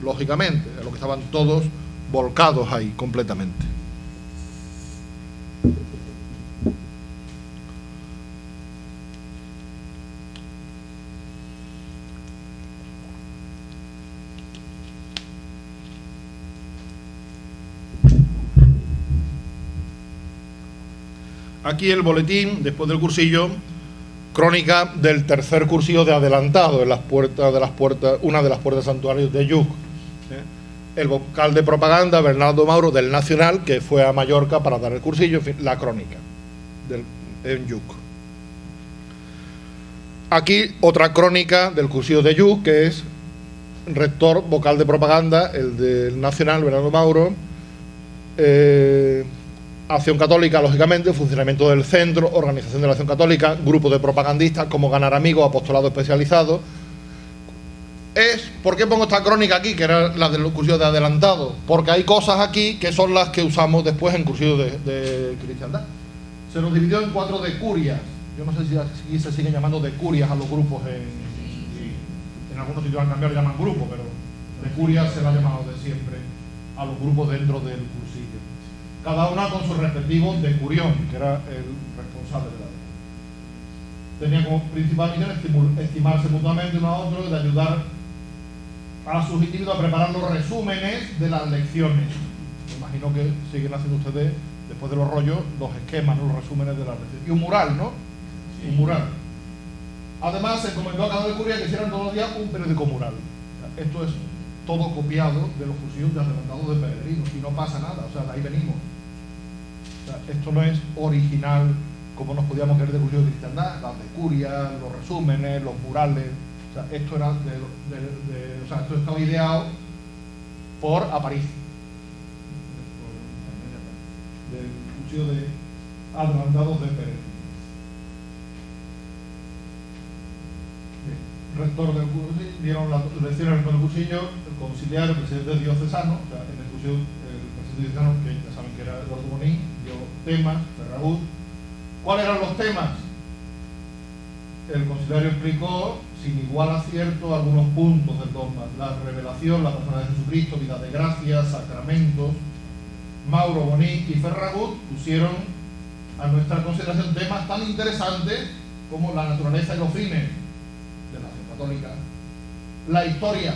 lógicamente, en lo que estaban todos volcados ahí completamente. Aquí el boletín, después del cursillo, crónica del tercer cursillo de adelantado en las puertas de una de las puertas santuarios de Lluc. El vocal de propaganda, Bernardo Mauro, del Nacional, que fue a Mallorca para dar el cursillo, en fin, la crónica en Lluc. Aquí otra crónica del cursillo de Lluc, que es rector, vocal de propaganda, el del Nacional, Bernardo Mauro, Acción Católica, lógicamente, funcionamiento del centro, organización de la Acción Católica, grupo de propagandistas, cómo ganar amigos, apostolado especializado. ¿Por qué pongo esta crónica aquí, que era la del cursillo de adelantado? Porque hay cosas aquí que son las que usamos después en cursillo de cristiandad. Se nos dividió en 4 decurias. Yo no sé si aquí se siguen llamando decurias a los grupos. En algunos sitios han cambiado y llaman grupo, pero decurias se la ha llamado de siempre a los grupos dentro del cursillo. Cada una con su respectivo decurión, que era el responsable de la ley. Tenía como principal misión estimarse mutuamente uno a otro y de ayudar a sus individuos a preparar los resúmenes de las lecciones. Me imagino que siguen haciendo ustedes, después de los rollos, los esquemas, los resúmenes de las lecciones. Y un mural, ¿no? Sí. Un mural. Además, se encomendó a cada decuria que hicieran todos los días un periódico mural. Esto es todo copiado de los cursillos de adelantados de peregrinos y no pasa nada, o sea, de ahí venimos. O sea, esto no es original como nos podíamos creer de cursillos de cristiandad, las decurias, los resúmenes, los murales. O sea, esto era o sea, esto estaba ideado por Aparicio, del cursillo de adelantados de peregrinos. Rector del cursillo, dieron las lecciones del cursillo, el conciliario, el presidente diocesano, o sea, en el cursillo, el presidente diocesano, que ya saben que era Eduardo Bonín, dio temas, Ferragut. ¿Cuáles eran los temas? El conciliario explicó, sin igual acierto, algunos puntos del dogma: la revelación, la persona de Jesucristo, vida de gracia, sacramentos. Mauro, Bonín y Ferragut pusieron a nuestra consideración temas tan interesantes como la naturaleza y los fines de la Acción Católica, la historia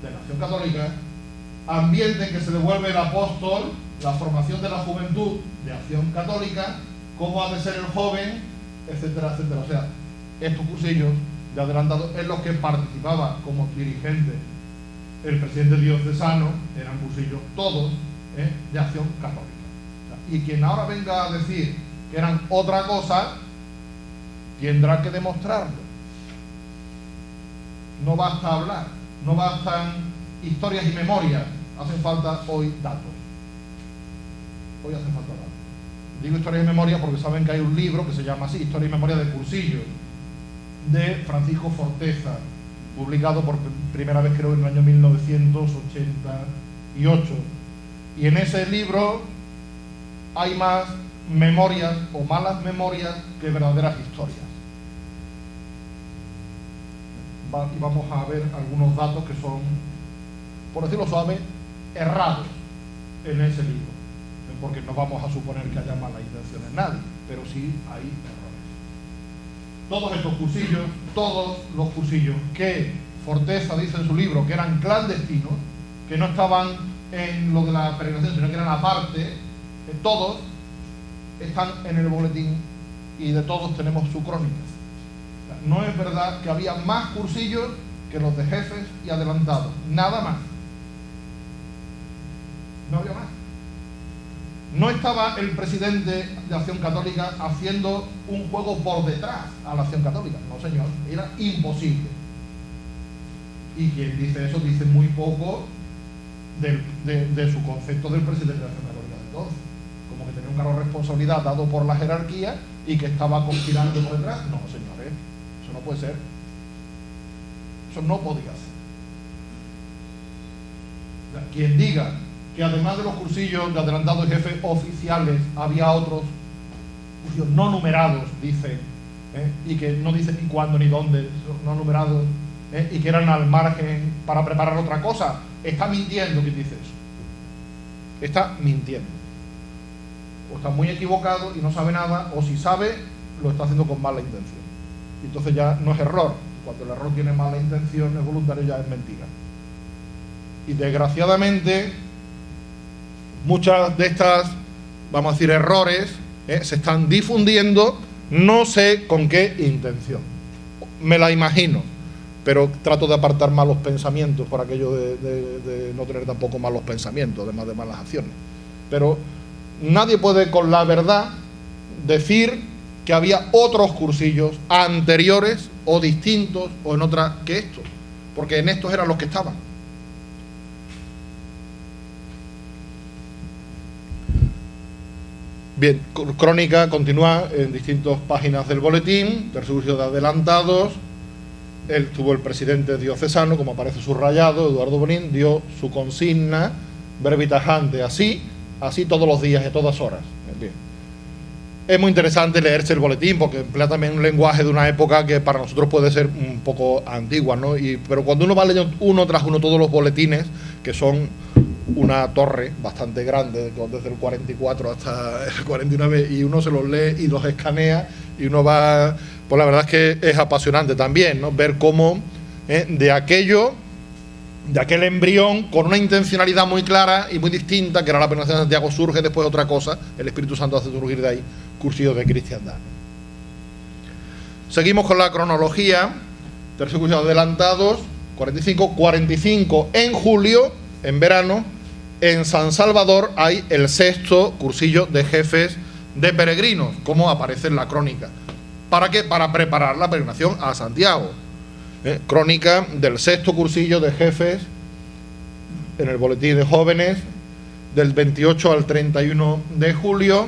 de la Acción Católica, ambiente en que se devuelve el apóstol, la formación de la juventud de Acción Católica, cómo ha de ser el joven, etcétera, etcétera. O sea, estos cursillos de adelantado en los que participaba como dirigente el presidente diocesano, eran cursillos todos de Acción Católica. O sea, y quien ahora venga a decir que eran otra cosa, tendrá que demostrarlo. No basta hablar, no bastan historias y memorias, hacen falta hoy datos. Hoy hacen falta datos. Digo historias y memorias porque saben que hay un libro que se llama así, Historia y Memoria de Cursillo, de Francisco Forteza, publicado por primera vez creo en el año 1988. Y en ese libro hay más memorias o malas memorias que verdaderas historias. Y vamos a ver algunos datos que son, por decirlo suave, errados en ese libro. porque no vamos a suponer que haya malas intenciones en nadie, pero sí hay errores. Todos estos cursillos, todos los cursillos que Forteza dice en su libro que eran clandestinos, que no estaban en lo de la peregrinación, sino que eran aparte, todos están en el boletín y de todos tenemos su crónica. No es verdad que había más cursillos que los de jefes y adelantados, nada más. No había más. No estaba el presidente de Acción Católica haciendo un juego por detrás a la Acción Católica. No, señor, era imposible. Y quien dice eso dice muy poco de su concepto del presidente de Acción Católica de entonces. Como que tenía un cargo de responsabilidad dado por la jerarquía y que estaba conspirando por detrás. No, señores, eso no puede ser. Eso no podía ser. O sea, quien diga que además de los cursillos de adelantados y jefes oficiales había otros cursillos no numerados, dice, y que no dicen ni cuándo ni dónde, no numerados, y que eran al margen para preparar otra cosa, está mintiendo quien dice eso. Está mintiendo. O está muy equivocado y no sabe nada, o si sabe, lo está haciendo con mala intención. Y entonces ya no es error. Cuando el error tiene mala intención, es voluntario, ya es mentira. Y desgraciadamente, muchas de estas, vamos a decir, errores, se están difundiendo, no sé con qué intención. Me la imagino, pero trato de apartar malos pensamientos por aquello de no tener tampoco malos pensamientos, además de malas acciones. Pero nadie puede con la verdad decir que había otros cursillos anteriores o distintos o en otras que estos, porque en estos eran los que estaban. Bien, crónica continúa en distintas páginas del boletín, tercer cursillo de adelantados. Tuvo el presidente diocesano, como aparece subrayado, Eduardo Bonín, dio su consigna breve y tajante, así todos los días y a todas horas. Bien. Es muy interesante leerse el boletín porque emplea también un lenguaje de una época que para nosotros puede ser un poco antigua, ¿no? Pero cuando uno va leyendo uno tras uno todos los boletines, que son una torre bastante grande, desde el 44 hasta el 49, y uno se los lee y los escanea, y uno va... Pues la verdad es que es apasionante también, ¿no? Ver cómo de aquel embrión, con una intencionalidad muy clara y muy distinta, que era la peregrinación de Santiago, surge después otra cosa, el Espíritu Santo hace surgir de ahí cursillos de cristiandad. Seguimos con la cronología, tercer cursillo de adelantados, 45 en julio, en verano, en San Salvador hay el sexto cursillo de jefes de peregrinos, como aparece en la crónica. ¿Para qué? Para preparar la peregrinación a Santiago. Crónica del sexto cursillo de jefes en el boletín de jóvenes del 28 al 31 de julio.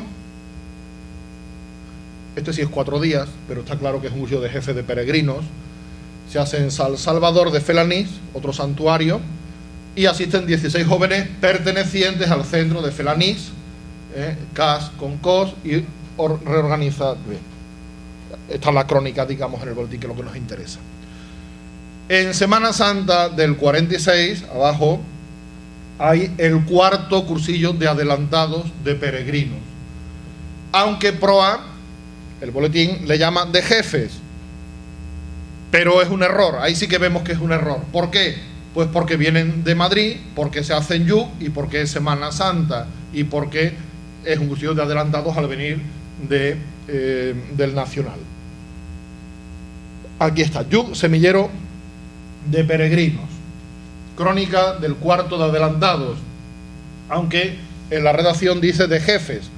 Este sí es 4 días, pero está claro que es un cursillo de jefes de peregrinos. Se hace en San Salvador de Felanís, otro santuario, y asisten 16 jóvenes pertenecientes al centro de Felanís, CAS con COS, y reorganiza. Bien. Esta es la crónica, digamos, en el boletín, que es lo que nos interesa. En Semana Santa del 46, abajo, hay el cuarto cursillo de adelantados de peregrinos. Aunque Proa, el boletín, le llama de jefes. Pero es un error, ahí sí que vemos que es un error. ¿Por qué? Pues porque vienen de Madrid, porque se hacen YUC y porque es Semana Santa y porque es un cursillo de adelantados al venir del Nacional. Aquí está, YUC, semillero de peregrinos. Crónica del cuarto de adelantados, aunque en la redacción dice de jefes.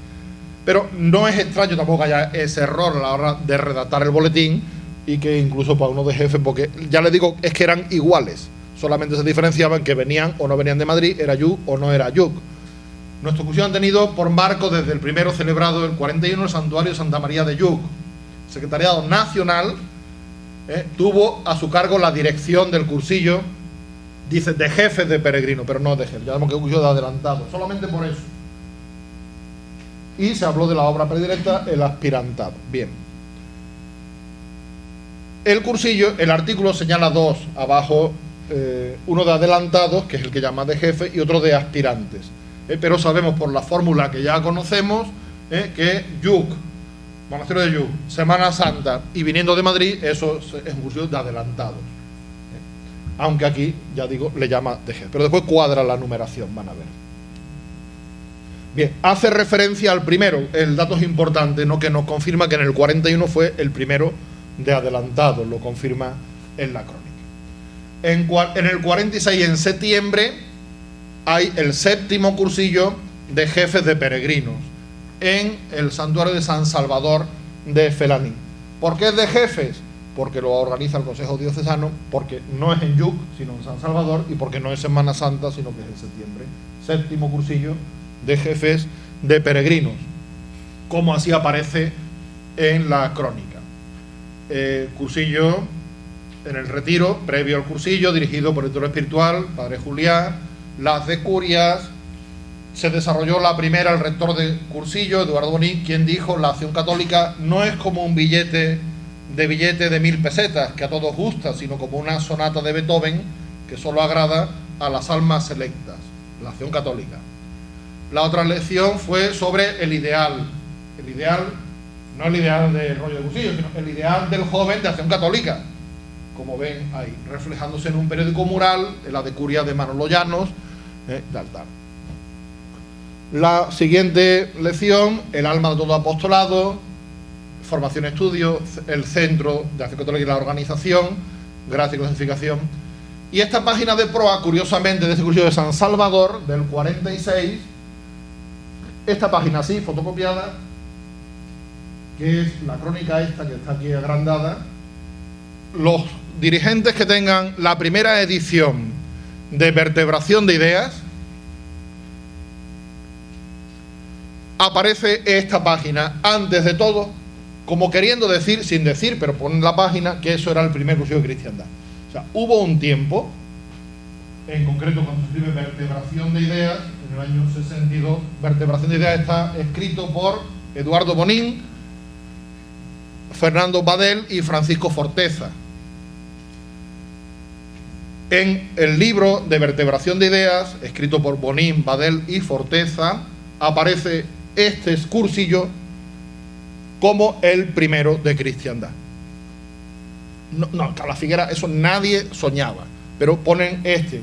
Pero no es extraño tampoco que haya ese error a la hora de redactar el boletín, y que incluso para uno de jefes, porque ya les digo, es que eran iguales, solamente se diferenciaban que venían o no venían de Madrid, era YUC o no era YUC. Nuestro cursillo han tenido por marco desde el primero celebrado el 41 el santuario Santa María de YUC. El Secretariado Nacional tuvo a su cargo la dirección del cursillo, dice de jefes de peregrino, pero no de jefes, ya vemos que es un cursillo de adelantado, solamente por eso. Y se habló de la obra predilecta, el aspirantado. Bien. El cursillo, el artículo señala dos abajo, uno de adelantados, que es el que llama de jefe, y otro de aspirantes. pero sabemos por la fórmula que ya conocemos que Lluc, Monasterio de Lluc, Semana Santa y viniendo de Madrid, eso es un cursillo de adelantados. Aunque aquí, ya digo, le llama de jefe. Pero después cuadra la numeración, van a ver. Bien, hace referencia al primero. El dato es importante, ¿no? Que nos confirma que en el 41 fue el primero de adelantados. Lo confirma en la crónica. En el 46, en septiembre, hay el 7º cursillo de jefes de peregrinos en el santuario de San Salvador de Felaní. ¿Por qué es de jefes? Porque lo organiza el Consejo Diocesano, porque no es en Lluc, sino en San Salvador, y porque no es Semana Santa, sino que es en septiembre. 7º cursillo de jefes de peregrinos, como así aparece en la crónica. Cursillo en el retiro, previo al cursillo, dirigido por el director espiritual, Padre Julián, las decurias. Se desarrolló la primera, el rector de cursillo, Eduardo Bonín, quien dijo: la acción católica no es como un billete de 1000 pesetas que a todos gusta, sino como una sonata de Beethoven que solo agrada a las almas selectas, la acción católica. La otra lección fue sobre el ideal, no el ideal del rollo de cursillo, sino el ideal del joven de acción católica, como ven ahí, reflejándose en un periódico mural, en la decuria de Manolo Llanos, tal. La siguiente lección, el alma de todo apostolado, formación y estudio, el centro de acción católica y la organización, gracia y clasificación. Y esta página de proa, curiosamente, de este cursillo de San Salvador, del 46, esta página así, fotocopiada, que es la crónica esta, que está aquí agrandada. Los dirigentes que tengan la primera edición de vertebración de ideas, aparece esta página antes de todo, como queriendo decir, sin decir, pero ponen la página, que eso era el primer cursillo de cristiandad. O sea, hubo un tiempo, en concreto cuando se escribe vertebración de ideas, en el año 62, vertebración de ideas está escrito por Eduardo Bonín, Fernando Badel y Francisco Forteza. En el libro de vertebración de ideas, escrito por Bonín, Badel y Forteza, aparece este cursillo como el primero de cristiandad. No, Calafiguera, eso nadie soñaba, pero ponen este.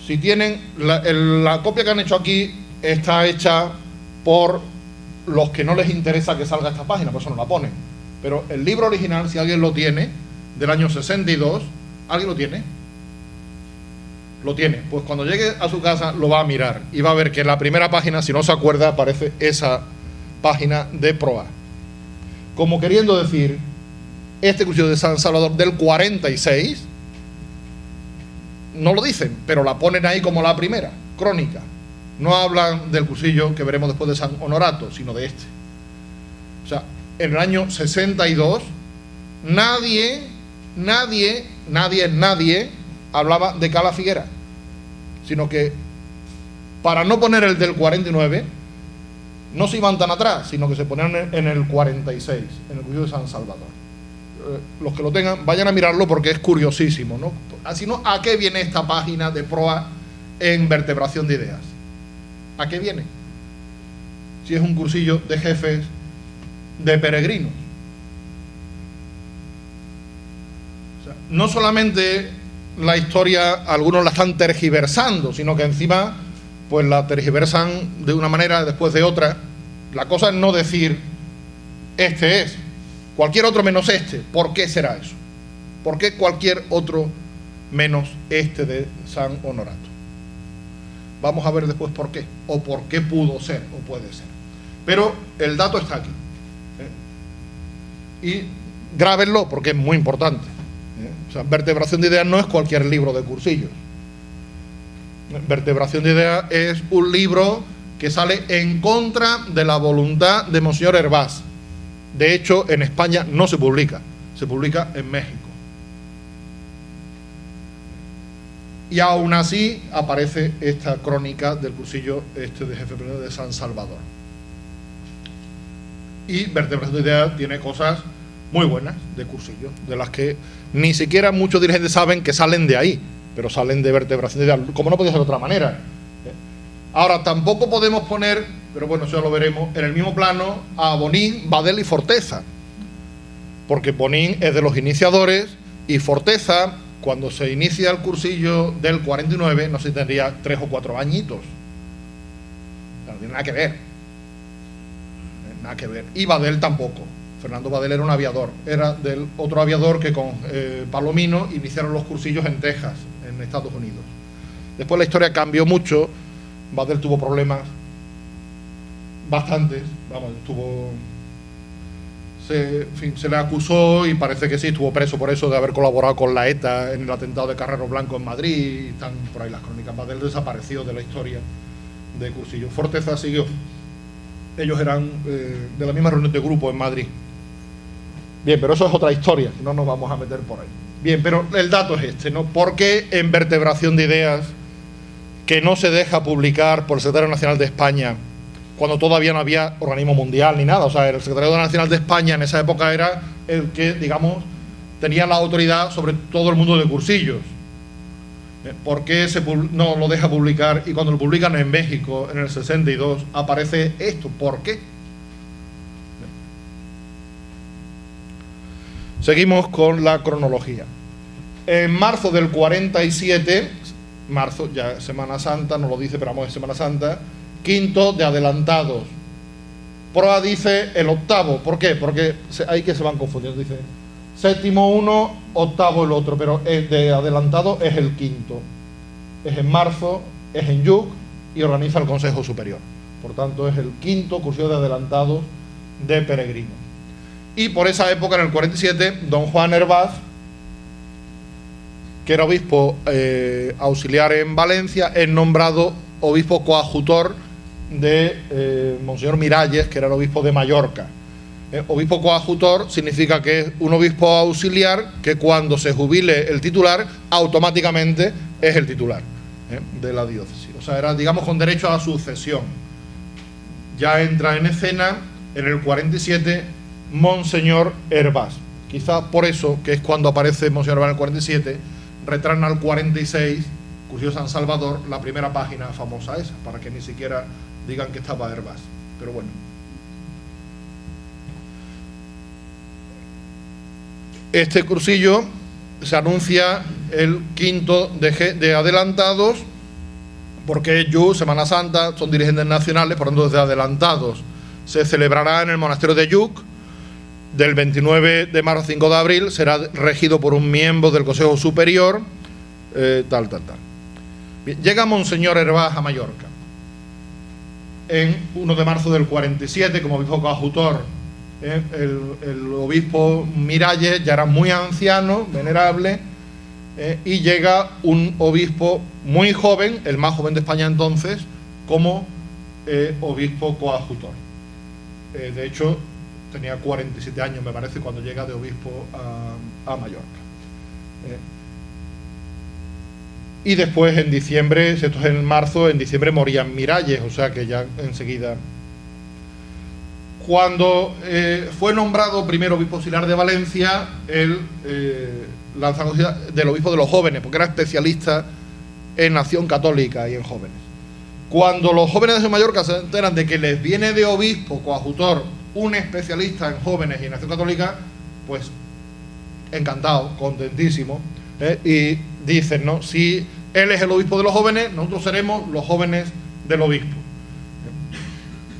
Si tienen, la copia que han hecho aquí está hecha por los que no les interesa que salga esta página, por eso no la ponen. Pero el libro original, si alguien lo tiene, del año 62, ¿alguien lo tiene? Lo tiene. Pues cuando llegue a su casa lo va a mirar y va a ver que en la primera página, si no se acuerda, aparece esa página de proa. Como queriendo decir, este cursillo de San Salvador del 46, no lo dicen, pero la ponen ahí como la primera, crónica. No hablan del cursillo que veremos después de San Honorato, sino de este. O sea, en el año 62, nadie hablaba de Calafiguera, sino que para no poner el del 49, no se iban tan atrás, sino que se ponían en el 46, en el cursillo de San Salvador. Los que lo tengan, vayan a mirarlo porque es curiosísimo, ¿no? Así no, ¿a qué viene esta página de proa en vertebración de ideas? ¿A qué viene? Si es un cursillo de jefes de peregrinos. O sea, no solamente la historia, algunos la están tergiversando, sino que encima pues la tergiversan de una manera después de otra. La cosa es no decir este es, cualquier otro menos este. ¿Por qué será eso? ¿Por qué cualquier otro menos este de San Honorato? Vamos a ver después por qué, o por qué pudo ser, o puede ser. Pero el dato está aquí. Y grábenlo porque es muy importante. O sea, vertebración de ideas no es cualquier libro de cursillos. Vertebración de ideas es un libro que sale en contra de la voluntad de Monseñor Hervás. De hecho, en España no se publica en México. Y aún así aparece esta crónica del cursillo de jefe de San Salvador. Y vertebración de ideas tiene cosas muy buenas de cursillo, de las que ni siquiera muchos dirigentes saben que salen de ahí, pero salen de vertebración de ideas, como no podía ser de otra manera. Ahora, tampoco podemos poner, pero bueno, eso ya lo veremos, en el mismo plano a Bonín, Badel y Forteza, porque Bonín es de los iniciadores y Forteza, cuando se inicia el cursillo del 49, no sé si tendría 3 o 4 añitos. No tiene nada que ver. Nada que ver. Y Badel tampoco. Fernando Badel era un aviador. Era del otro aviador que con Palomino iniciaron los cursillos en Texas, en Estados Unidos. Después la historia cambió mucho. Badel tuvo problemas bastantes. Vamos, se le acusó y parece que sí, estuvo preso por eso de haber colaborado con la ETA en el atentado de Carrero Blanco en Madrid, y están por ahí las crónicas. Badel desapareció de la historia de cursillo. Forteza siguió. Ellos eran de la misma reunión de grupo en Madrid. Bien, pero eso es otra historia, no nos vamos a meter por ahí. Bien, pero el dato es este, ¿no? ¿Por qué en Vertebración de Ideas, que no se deja publicar por el Secretario Nacional de España, cuando todavía no había organismo mundial ni nada? O sea, el Secretario Nacional de España en esa época era el que, digamos, tenía la autoridad sobre todo el mundo de cursillos. ¿Por qué no lo deja publicar? Y cuando lo publican en México, en el 62, aparece esto. ¿Por qué? Seguimos con la cronología. En marzo del 47, marzo, ya Semana Santa, no lo dice, pero vamos, es Semana Santa, quinto de adelantados. Proa dice el octavo. ¿Por qué? Porque hay que se van confundiendo. Dice séptimo uno, octavo el otro, pero el de adelantado es el quinto. Es en marzo, es en Yuc y organiza el Consejo Superior. Por tanto, es el quinto cursillo de adelantados de peregrinos. Y por esa época, en el 47, don Juan Hervás, que era obispo auxiliar en Valencia, es nombrado obispo coadjutor de Monseñor Miralles, que era el obispo de Mallorca. Obispo coadjutor significa que es un obispo auxiliar que cuando se jubile el titular, automáticamente es el titular de la diócesis. O sea, era, digamos, con derecho a la sucesión. Ya entra en escena, en el 47, Monseñor Hervás. Quizá por eso, que es cuando aparece Monseñor Hervás en el 47, retraen al 46, Cursillo San Salvador, la primera página famosa esa, para que ni siquiera digan que estaba Hervás. Pero bueno. Este cursillo se anuncia el quinto de adelantados, porque Yuc, Semana Santa, son dirigentes nacionales, por tanto, desde adelantados se celebrará en el monasterio de Yuc, del 29 de marzo al 5 de abril, será regido por un miembro del Consejo Superior, tal. Bien, llega Monseñor Hervás a Mallorca, en 1 de marzo del 47, como obispo coadjutor. El obispo Miralles ya era muy anciano, venerable, y llega un obispo muy joven, el más joven de España entonces, como obispo coadjutor. De hecho, tenía 47 años, me parece, cuando llega de obispo a Mallorca. Y después, en diciembre, esto es en marzo, en diciembre morían Miralles, o sea que ya enseguida... Cuando fue nombrado primer obispo auxiliar de Valencia, él lanza del obispo de los jóvenes, porque era especialista en acción católica y en jóvenes. Cuando los jóvenes de Mallorca se enteran de que les viene de obispo coadjutor un especialista en jóvenes y en acción católica, pues encantado, contentísimo, y dicen, ¿no? Si él es el obispo de los jóvenes, nosotros seremos los jóvenes del obispo.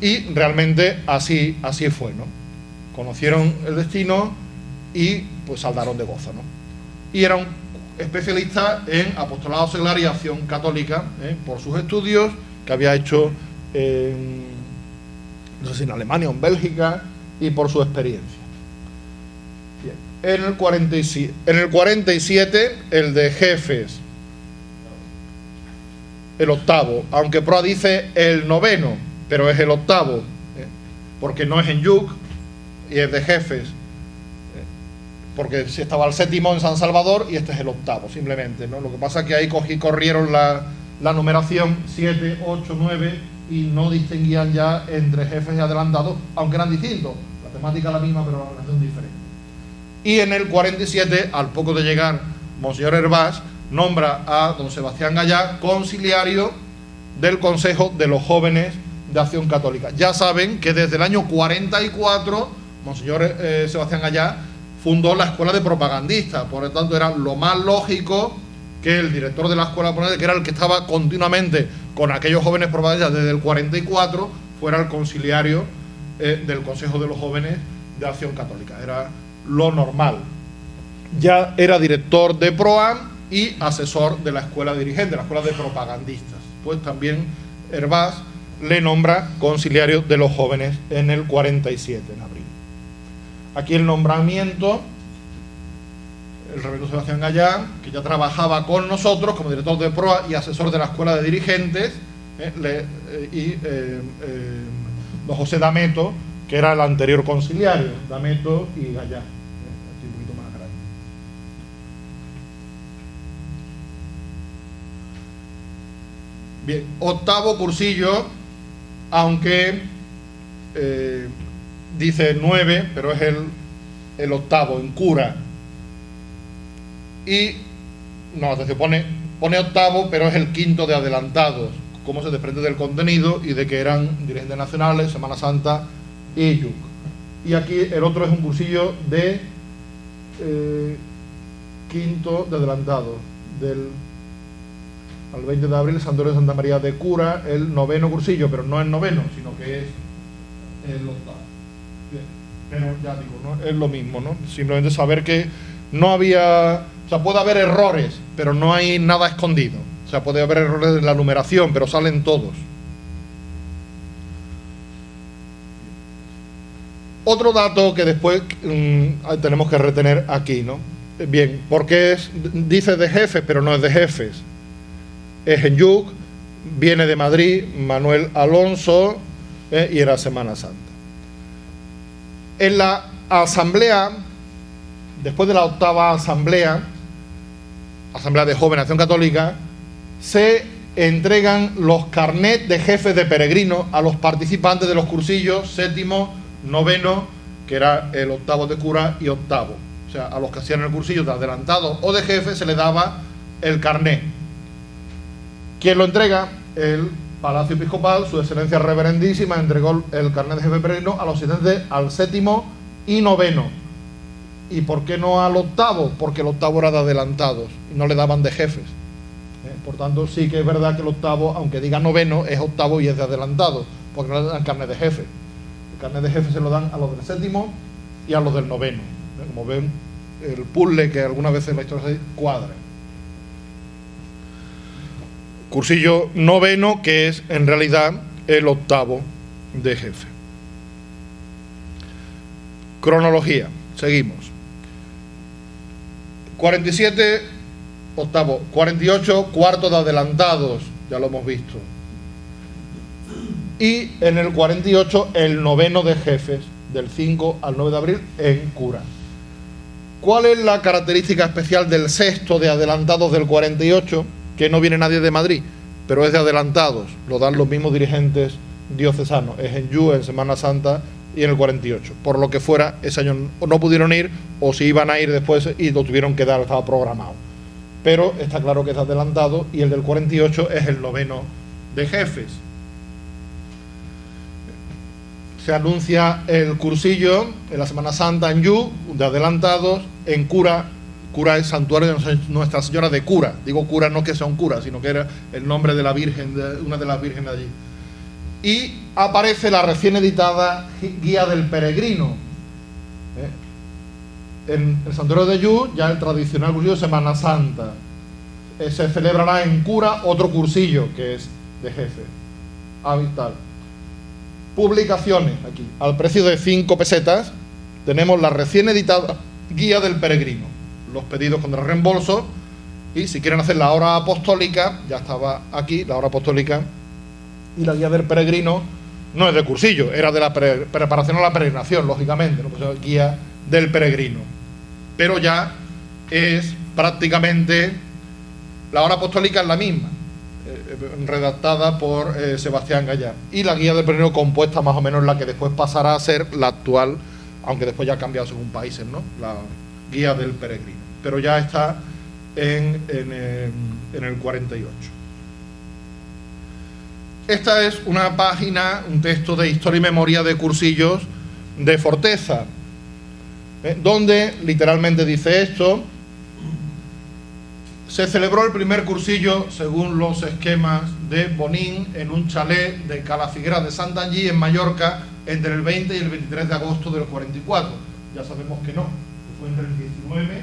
Y realmente así fue, ¿no? Conocieron el destino y pues saldaron de gozo, ¿no? Y era un especialista en apostolado seglar y acción católica, por sus estudios que había hecho no sé si en Alemania o en Bélgica, y por su experiencia. Bien. En el 47, el de jefes, el octavo, aunque Proa dice el noveno, pero es el octavo, porque no es en Yuc y es de jefes, porque si estaba el séptimo en San Salvador y este es el octavo, simplemente, ¿no? Lo que pasa es que ahí corrieron la numeración 7, 8, 9 y no distinguían ya entre jefes y adelantados, aunque eran distintos, la temática es la misma pero la relación diferente. Y en el 47, al poco de llegar Monseñor Hervás, nombra a don Sebastián Gallá conciliario del Consejo de los Jóvenes de Acción Católica. Ya saben que desde el año 44, Monseñor Sebastián Gallá fundó la Escuela de Propagandistas, por lo tanto era lo más lógico que el director de la Escuela de Propagandistas, que era el que estaba continuamente con aquellos jóvenes propagandistas desde el 44, fuera el conciliario del Consejo de los Jóvenes de Acción Católica. Era lo normal. Ya era director de PROAM y asesor de la Escuela Dirigente, la Escuela de Propagandistas. Pues también Hervás le nombra conciliario de los jóvenes en el 47, en abril. Aquí el nombramiento, el reverendo Sebastián Gallá, que ya trabajaba con nosotros como director de PROA y asesor de la Escuela de Dirigentes, don José Dameto, que era el anterior conciliario, Dameto y Gallá. Así un poquito más grande. Bien, octavo cursillo, aunque dice 9, pero es el octavo en cura. Y no, se pone octavo, pero es el quinto de adelantados, como se desprende del contenido y de que eran dirigentes nacionales, Semana Santa y YUC. Y aquí el otro es un cursillo de quinto de adelantados, al 20 de abril, Santuario de Santa María de Cura, el noveno cursillo, pero no el noveno, sino que es el octavo. Bien. Pero ya digo, ¿no? Es lo mismo, ¿no? Simplemente saber que no había... O sea, puede haber errores, pero no hay nada escondido. O sea, puede haber errores en la numeración, pero salen todos. Otro dato que después tenemos que retener aquí, ¿no? Bien, porque dice de jefes, pero no es de jefes. Es en YUC, viene de Madrid, Manuel Alonso, y era Semana Santa. En la asamblea, después de la octava asamblea de Jóvenes Acción Católica, se entregan los carnets de jefes de peregrinos a los participantes de los cursillos séptimo, noveno, que era el octavo de cura, y octavo. O sea, a los que hacían el cursillo de adelantado o de jefe se les daba el carnet. ¿Quién lo entrega? El Palacio Episcopal, su excelencia reverendísima, entregó el carnet de jefe de peregrino a los asistentes al séptimo y noveno. ¿Y por qué no al octavo? Porque el octavo era de adelantados y no le daban de jefes. Por tanto, sí que es verdad que el octavo, aunque diga noveno, es octavo y es de adelantado, porque no le dan carnet de jefe. El carnet de jefe se lo dan a los del séptimo y a los del noveno. Como ven, el puzzle que algunas veces en la historia se cuadra. Cursillo noveno, que es en realidad el octavo de jefe. Cronología, seguimos. 47, octavo. 48, cuarto de adelantados, ya lo hemos visto. Y en el 48, el noveno de jefes, del 5 al 9 de abril, en cura. ¿Cuál es la característica especial del sexto de adelantados del 48? Que no viene nadie de Madrid, pero es de adelantados, lo dan los mismos dirigentes diocesanos, es en YUC, en Semana Santa y en el 48. Por lo que fuera, ese año no pudieron ir, o si iban a ir después y lo tuvieron que dar, estaba programado. Pero está claro que es adelantado, y el del 48 es el noveno de jefes. Se anuncia el cursillo en la Semana Santa en YUC, de adelantados, en cura. Cura es Santuario de Nuestra Señora de Cura. Digo cura no que sea un cura, sino que era el nombre de la Virgen, de una de las vírgenes allí. Y aparece la recién editada Guía del Peregrino. En el Santuario de YUC, ya el tradicional cursillo de Semana Santa. Se celebrará en cura otro cursillo, que es de jefe. Habitual. Publicaciones, aquí. Al precio de 5 pesetas, tenemos la recién editada Guía del Peregrino. Los pedidos contra reembolso, y si quieren hacer la hora apostólica, ya estaba aquí, la hora apostólica, y la guía del peregrino no es de cursillo, era de la preparación a la peregrinación, lógicamente, ¿no? Pues es guía del peregrino. Pero ya es prácticamente, la hora apostólica es la misma, redactada por Sebastián Gallá, y la guía del peregrino compuesta más o menos la que después pasará a ser la actual, aunque después ya ha cambiado según países, ¿no? La Guía del Peregrino, pero ya está en el 48. esta es una página, un texto de historia y memoria de cursillos de Forteza, donde literalmente dice esto: se celebró el primer cursillo según los esquemas de Bonín en un chalet de Calafiguera de Santanyí, en Mallorca, entre el 20 y el 23 de agosto del 44. Ya sabemos que no, que fue entre el 19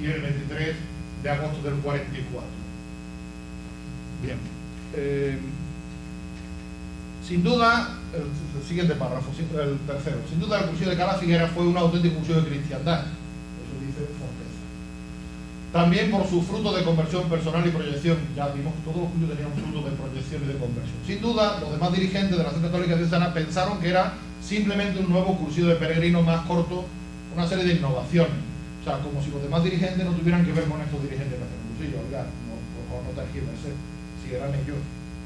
y el 23 de agosto del 44. Bien. Sin duda, el siguiente párrafo, el tercero. Sin duda, el cursillo de Calafiguera fue un auténtico cursillo de cristiandad. Eso dice Forteza. También por su fruto de conversión personal y proyección. Ya vimos que todos los cursillos tenían fruto de proyección y de conversión. Sin duda, los demás dirigentes de la Acción Católica Diocesana pensaron que era simplemente un nuevo cursillo de peregrinos más corto, una serie de innovaciones. O sea, como si los demás dirigentes no tuvieran que ver con estos dirigentes que hacen el cursillo. Oiga, no, por favor, no tergiversen, si eran ellos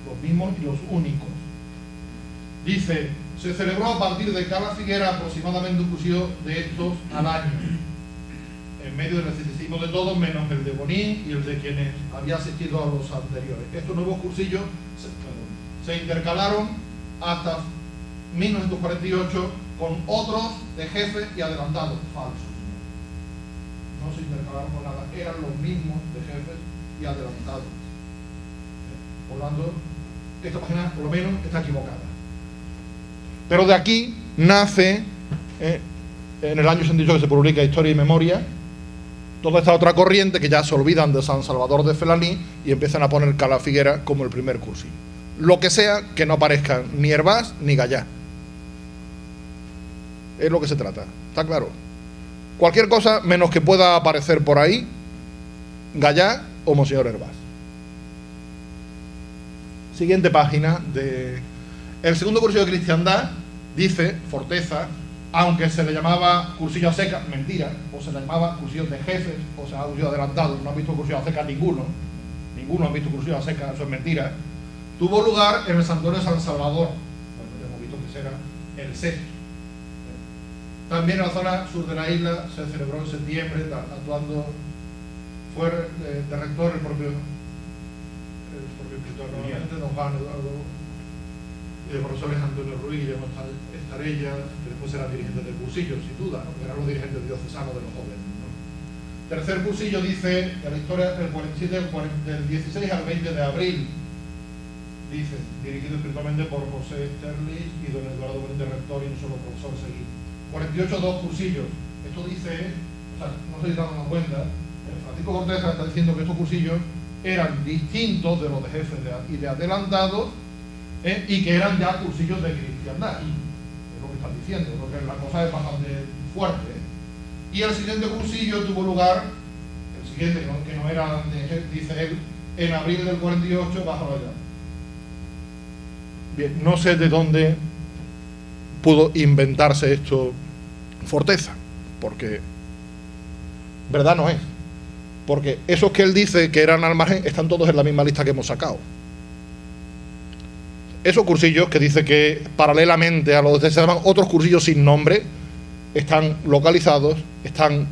los mismos y los únicos. Dice, se celebró a partir de Calafiguera aproximadamente un cursillo de estos al año, en medio del escepticismo de todos, menos el de Bonín y el de quienes había asistido a los anteriores. Estos nuevos cursillos se intercalaron hasta 1948 con otros de jefes y adelantados falsos. No se intercalaron con nada, eran los mismos de jefes y adelantados. Por lo tanto, esta página por lo menos está equivocada. Pero de aquí nace, en el año 68 que se publica Historia y Memoria, toda esta otra corriente que ya se olvidan de San Salvador de Felaní y empiezan a poner Calafiguera como el primer cursillo. Lo que sea que no aparezcan ni Hervás ni Gallá. Es lo que se trata, ¿está claro? Cualquier cosa menos que pueda aparecer por ahí, Gallá o Monseñor Hervás. Siguiente página de... El segundo cursillo de cristiandad, dice Forteza, aunque se le llamaba cursillo a seca, mentira, o se le llamaba cursillo de jefes, o se llamaba cursillo adelantado, no han visto cursillo a seca ninguno ha visto cursillo a seca, eso es mentira, tuvo lugar en el santuario de San Salvador, hemos visto que será el sexto. También en la zona sur de la isla se celebró en septiembre, actuando, fue de rector el propio escritor, nuevamente, don Juan Eduardo, y de profesores Antonio Ruiz y Guillermo Estarella, que después eran dirigentes del cursillo, sin duda, ¿no? Que eran los dirigentes diocesanos de los jóvenes, ¿no? Tercer cursillo dice que la historia del 47, del 16 al 20 de abril, dice, dirigido espiritualmente por José Sterlich y don Eduardo Benítez Rector y un solo profesor seguido. 48, dos cursillos. Esto dice, o sea, no se está dando cuenta, Francisco Corteza está diciendo que estos cursillos eran distintos de los de jefes y de adelantados, y que eran ya cursillos de cristiandad. Es lo que están diciendo, porque la cosa es bastante fuerte. Y el siguiente cursillo tuvo lugar, el siguiente, que no era, dice él, en abril del 48 bajo la edad. Bien, no sé de dónde pudo inventarse esto Forteza, porque verdad no es. Porque esos que él dice que eran al margen están todos en la misma lista que hemos sacado. Esos cursillos que dice que paralelamente a los que se llaman otros cursillos sin nombre, están localizados, están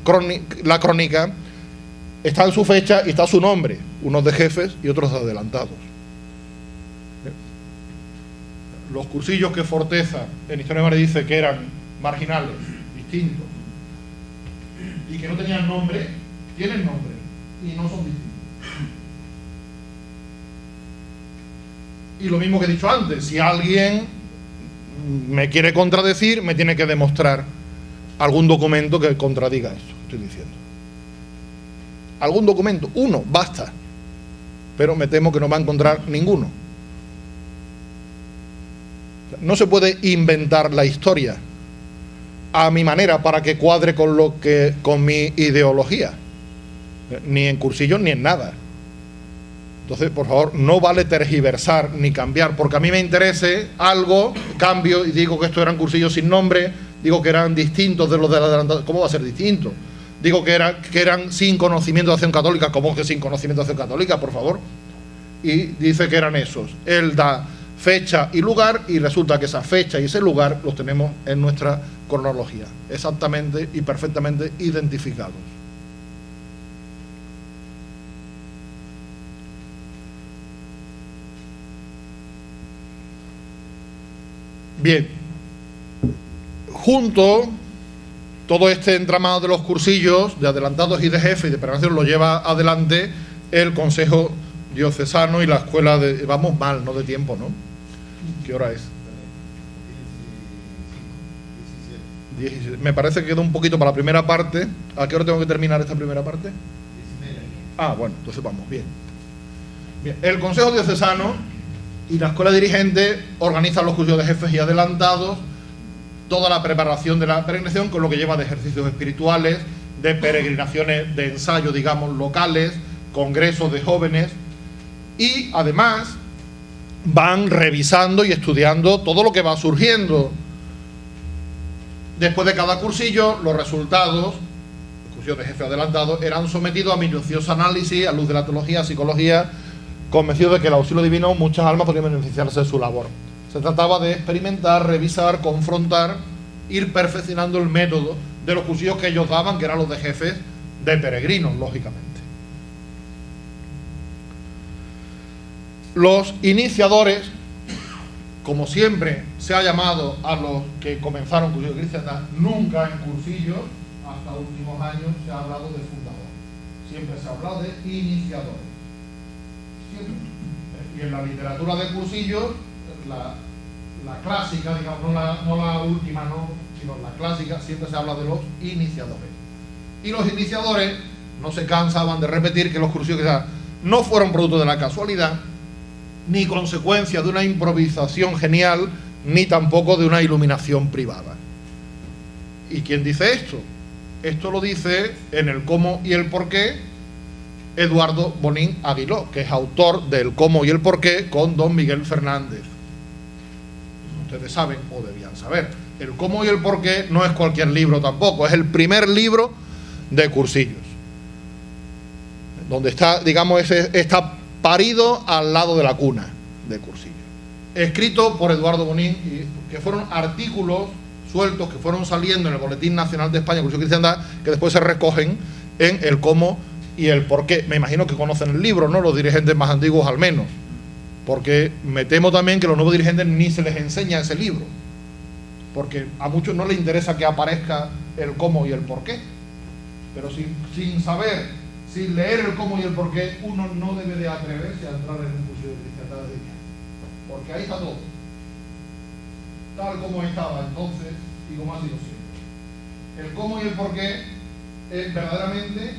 la crónica, está en su fecha y está su nombre, unos de jefes y otros de adelantados. Los cursillos que Forteza en Historia de Memoria dice que eran marginales, distintos, y que no tenían nombre, tienen nombre y no son distintos. Y lo mismo que he dicho antes, si alguien me quiere contradecir, me tiene que demostrar algún documento que contradiga esto que estoy diciendo. Algún documento, uno, basta. Pero me temo que no va a encontrar ninguno. No se puede inventar la historia a mi manera para que cuadre con mi ideología, ni en cursillos ni en nada. Entonces, por favor, no vale tergiversar ni cambiar, porque a mí me interese algo, cambio y digo que estos eran cursillos sin nombre, digo que eran distintos de los de la adelantada. ¿Cómo va a ser distinto? Digo que eran sin conocimiento de Acción Católica. ¿Cómo que sin conocimiento de Acción Católica, por favor? Y dice que eran esos. Él da fecha y lugar y resulta que esa fecha y ese lugar los tenemos en nuestra cronología, exactamente y perfectamente identificados. Bien, junto todo este entramado de los cursillos de adelantados y de jefe y de peregrinación lo lleva adelante el Consejo Diocesano y la escuela de... Vamos mal, no de tiempo, ¿no? ¿Qué hora es? 17. Me parece que queda un poquito para la primera parte. ¿A qué hora tengo que terminar esta primera parte? 19. Ah, bueno, entonces vamos, bien. Bien, el Consejo Diocesano y la escuela dirigente organizan los cursos de jefes y adelantados, toda la preparación de la peregrinación con lo que lleva de ejercicios espirituales, de peregrinaciones de ensayo, digamos, locales, congresos de jóvenes, y además van revisando y estudiando todo lo que va surgiendo. Después de cada cursillo, los resultados, cursillos de jefe adelantado, eran sometidos a minucioso análisis a luz de la teología, psicología, convencidos de que el auxilio divino muchas almas podrían beneficiarse de su labor. Se trataba de experimentar, revisar, confrontar, ir perfeccionando el método de los cursillos que ellos daban, que eran los de jefes de peregrinos, lógicamente. Los iniciadores, como siempre se ha llamado a los que comenzaron cursillos de cristiandad, nunca en cursillos, hasta últimos años se ha hablado de fundador. Siempre se ha hablado de iniciadores. Siempre. Y en la literatura de cursillos, la clásica, digamos, no la última, no, sino la clásica, siempre se habla de los iniciadores. Y los iniciadores no se cansaban de repetir que los cursillos de cristiandad no fueron producto de la casualidad, ni consecuencia de una improvisación genial, ni tampoco de una iluminación privada. ¿Y quién dice esto? Esto lo dice en el cómo y el porqué Eduardo Bonín Aguiló, que es autor del cómo y el porqué con don Miguel Fernández. Ustedes saben, o debían saber, el cómo y el porqué no es cualquier libro tampoco, es el primer libro de cursillos, donde está, digamos, está parido al lado de la cuna de cursillo, escrito por Eduardo Bonín, que fueron artículos sueltos que fueron saliendo en el Boletín Nacional de España, Cursillo de Cristiandad, que después se recogen en el cómo y el porqué. Me imagino que conocen el libro, ¿no? Los dirigentes más antiguos al menos, porque me temo también que a los nuevos dirigentes ni se les enseña ese libro, porque a muchos no les interesa que aparezca el cómo y el porqué, pero sin saber, sin leer el cómo y el porqué, uno no debe de atreverse a entrar en un cursillo de cristiandad de día, porque ahí está todo, tal como estaba entonces y como ha sido siempre. El cómo y el porqué es verdaderamente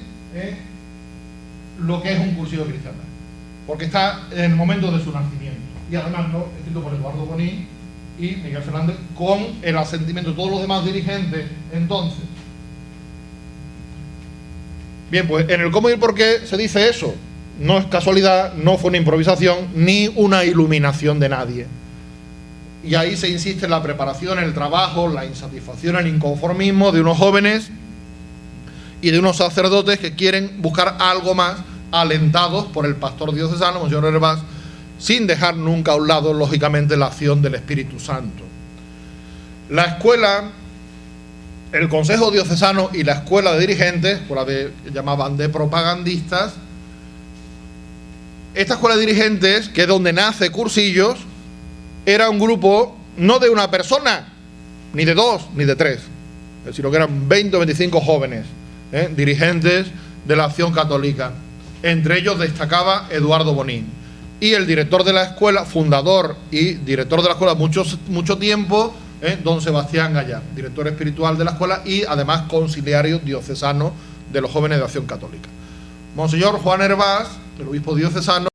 lo que es un cursillo de cristiandad, porque está en el momento de su nacimiento, y además no escrito por Eduardo Bonín y Miguel Fernández, con el asentimiento de todos los demás dirigentes entonces. Bien, pues en el cómo y el porqué se dice eso. No es casualidad, no fue una improvisación, ni una iluminación de nadie. Y ahí se insiste en la preparación, el trabajo, la insatisfacción, el inconformismo de unos jóvenes y de unos sacerdotes que quieren buscar algo más, alentados por el pastor diocesano, Monseñor Hervás, sin dejar nunca a un lado, lógicamente, la acción del Espíritu Santo. La escuela, el Consejo Diocesano y la escuela de dirigentes, escuela llamaban de propagandistas, esta escuela de dirigentes, que es donde nace Cursillos, era un grupo no de una persona, ni de dos, ni de tres, sino que eran 20 o 25 jóvenes, dirigentes de la acción católica. Entre ellos destacaba Eduardo Bonín. Y el director de la escuela, fundador y director de la escuela mucho tiempo, don Sebastián Gallán, director espiritual de la escuela y además conciliario diocesano de los jóvenes de Acción Católica. Monseñor Juan Hervás, el obispo diocesano,